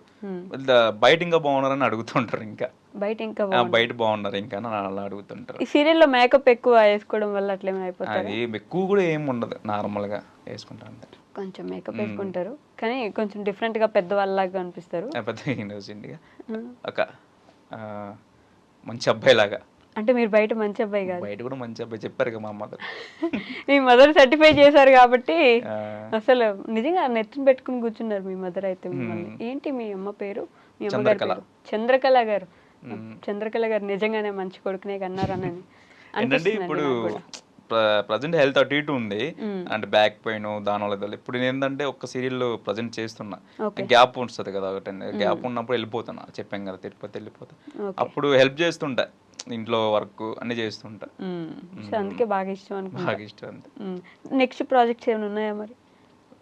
బయట ఇంకా బాగున్నారని అడుగుతుంటారు, ఇంకా బయట బాగున్నారు ఇంకా అలా అడుగుతుంటారు. ఈ సీరియల్లో మేకప్ ఎక్కువ వేసుకోవడం వల్ల అట్లా ఏమైనా అయిపోతుంది? అది ఎక్కువ కూడా ఏం ఉండదు, నార్మల్ గా వేసుకుంటారు అంతే. కొంచెం మేకప్ వేసుకుంటారు కానీ కొంచెం డిఫరెంట్ గా పెద్దవాళ్ళలాగా కనిపిస్తారు. పెద్ద యూనివర్సిటీగా ఒక మంచి అబ్బాయి లాగా. అంటే మీరు బయట మంచి అబ్బాయి కాదు, బయట కూడా మంచి అబ్బాయి చెప్పారు కదా మా మదర్. మీ మదర్ సర్టిఫై చేశారు కాబట్టి అసలు నిజంగా నెత్తిని పెట్టుకుని కూర్చున్నారు మీ మదర్ అయితే మిమ్మల్ని. ఏంటి మీ అమ్మ పేరు? మీ అమ్మగారి పేరు చంద్రకళ గారు. చంద్రకళ గారు నిజంగానే మంచి కొడుకునే కన్నారని ఏంటంటే ఇప్పుడు ప్రజెంట్ హెల్త్ అటు ఇటు ఉంది, అంటే బ్యాక్ పెయిన్ దానివల్ల. ఇప్పుడు ఏంటంటే ఒక సీరియల్ ప్రజెంట్ చేస్తున్నా, గ్యాప్ వస్తుంది కదా, ఒకటి గ్యాప్ ఉన్నప్పుడు వెళ్ళిపోతున్నా, చెప్పాం కదా తిరుపతి వెళ్ళిపోతా, అప్పుడు హెల్ప్ చేస్తుంటా, ఇంట్లో వర్క్ అన్ని చేస్తుంటా. అందుకే బాగా ఇష్టం బాగా ఇష్టం అంతే. నెక్స్ట్ ప్రాజెక్ట్స్ ఏమైనా ఉన్నాయా మరి?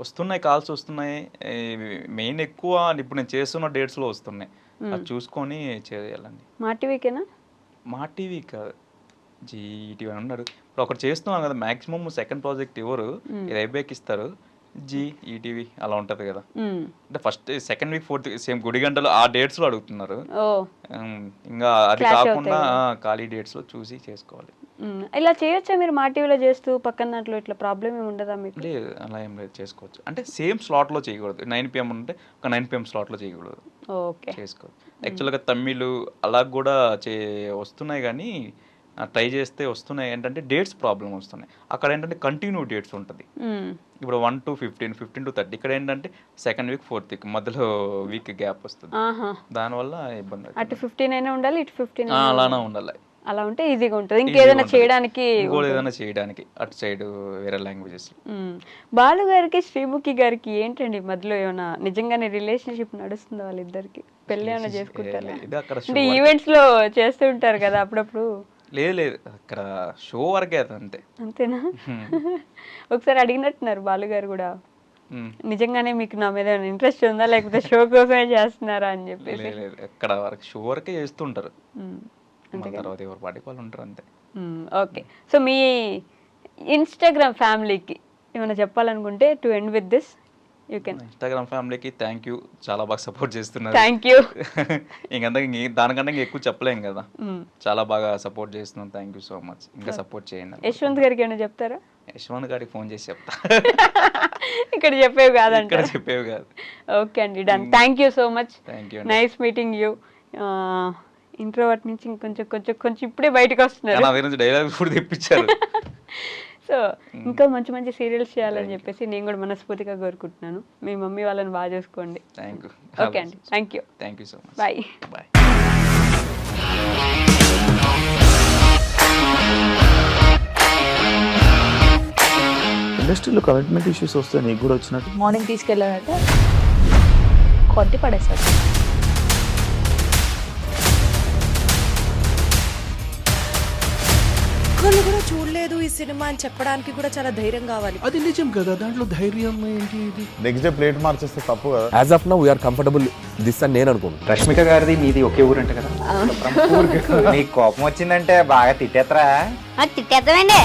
వస్తున్నాయి, కాల్స్ వస్తున్నాయి. మెయిన్ ఎక్కువ ఇప్పుడు నేను చేస్తున్న డేట్స్ లో వస్తున్నాయి, అది చూసుకొని చేయాలండి. మా టీవీకేనా? మా టీవీ కాదు, జీటీవీ అన్నారు. ఇప్పుడు ఒకటి చేస్తున్నాం కదా, మాక్సిమం సెకండ్ ప్రాజెక్ట్ ఎవరు రైబేక్ ఇస్తారు, జీ ఈటీవీ అలా ఉంటది కదా. అంటే first second week fourth sem గుడి గంటలు ఆ డేట్స్ లో అడుగుతున్నారు. ఇంకా అది కాకుండా ఖాళీ డేట్స్ లో చూసి చేసుకోవాలి. ఇలా చేయొచ్చా మీరు మా టీవీలో చేస్తూ పక్కన దాంట్లో ఇట్లా ప్రాబ్లం ఏమి ఉండదా మీకు? లేదు, అలా ఏం లేదు, చేసుకోవచ్చు. అంటే సేమ్ స్లాట్ లో చేయకూడదు, 9 PM ఉంటే ఒక 9 PM స్లాట్ లో చేయకూడదు, చేసుకోవచ్చు. యాక్చువల్గా తమిళ్ అలా కూడా వస్తున్నాయి కానీ ట్రై చేస్తే వస్తున్నాయి. ఏంటంటే డేట్స్ ప్రాబ్లం వస్తున్నాయి, అక్కడ ఏంటంటే కంటిన్యూ డేట్స్ ఉంటుంది. ఇప్పుడు 1 to 15, 15 to 30, ఇక్కడ ఏంటంటే సెకండ్ వీక్ ఫోర్త్ వీక్ మధ్యలో వీక్ గ్యాప్ వస్తుంది, దానివల్ల ఇబ్బంది. అటు 15 అయినా ఉండాలి, ఇటు 15 అలానే ఉండాలి. అలా ఉంటే ఈజీగా ఉంటుంది. ఇంకేదైనా చేయడానికి అటు సైడ్ వేరే లాంగ్వేజెస్. బాలు గారికి శ్రీముఖి గారికి ఏంటండి మధ్యలో ఏమైనా నిజంగానే రిలేషన్షిప్ నడుస్తుందా? వాళ్ళిద్దరికి పెళ్లి ఏమైనా చేసుకుంటారా? అంటే ఈవెంట్స్ లో చేస్తూ ఉంటారు కదా అప్పుడప్పుడు. లేదు, అక్కడ షో వరకే అంతే. అంతేనా? ఒకసారి అడిగినట్టున్నారు బాలు గారు కూడా, నిజంగానే మీకు నా మీద ఇంట్రెస్ట్ ఉందా లేకపోతే షో కోసమే చేస్తున్నారా అని చెప్పేసి. లేదు, అక్కడ వరకు షో వరకే చేస్తుంటారు, తర్వాత ఎవరు పాటికి వాళ్ళు ఉంటారు అంతే. ఓకే, సో మీ ఇన్స్టాగ్రామ్ ఫ్యామిలీకి ఏమైనా చెప్పాలనుకుంటే to end with this you can. Instagram ఫ్యామిలీకి థ్యాంక్ యూ, చాలా బాగా సపోర్ట్ చేస్తున్నారు. Thank you. ఇంకంతా దానికంటే ఇంకా ఎక్కువ చెప్పలేం కదా, చాలా బాగా సపోర్ట్ చేస్తున్నాం. థ్యాంక్ యూ సో మచ్, ఇంకా సపోర్ట్ చేయండి. యశ్వంత్ గారికి ఏమైనా చెప్తారా? యశ్వంత్ గారికి ఫోన్ చేసి చెప్తా. ఇక్కడ చెప్పేవి కాదంటే ఇక్కడ చెప్పేవి కాదు. ఓకే అండి, done. Thank you so much, nice meeting you. Introvert నుంచి కొంచెం ఇప్పుడే బయటకు వస్తున్నారు. నా దగ్గర నుంచి డైలాగ్ కూడా తెప్పించారు. సో ఇంకా మంచి మంచి సీరియల్స్ చేయాలని చెప్పేసి నేను కూడా మనస్ఫూర్తిగా కోరుకుంటున్నాను. మీ మమ్మీ వాళ్ళని బాగా చూసుకోండి. Thank you. ఓకే అండి, thank you so much. Bye. ఇండస్ట్రీలో కమిట్మెంట్ ఇష్యూస్ వస్తే నీకు కూడా వచ్చినట్టు? మార్నింగ్ తీసుకెళ్ళానంటే కొట్టి పడేసాడు. ఒక్కళ్ళు కూడా చూడలేదు ఈ సినిమా అని చెప్పడానికి కూడా చాలా ధైర్యం కావాలి. అది నిజం కదా, దాంట్లో ధైర్యం ఏంటి? ఇది నెక్స్ట్ డే ప్లేట్ మార్చేస్తే తప్పు కదా. As of now we are comfortable this అని నేను అనుకుంటున్నాను. రష్మిక గారిది మీది ఒకే ఊరు అంట కదా? నీకు కోపం వచ్చిందంటే బాగా తిట్టేత్తరా? తిట్టేద్దామండి.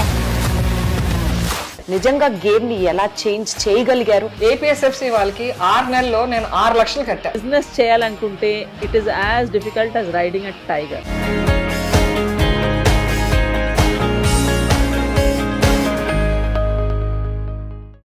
నిజంగా గేమ్ ని ఎలా చేంజ్ చేయగలిగారు? ఏపీఎస్ఎఫ్సి వాళ్ళకి 6 నెలల్లో నేను 6 లక్షలు కట్టా. బిజినెస్ చేయాలనుకుంటే it is as difficult as riding a tiger.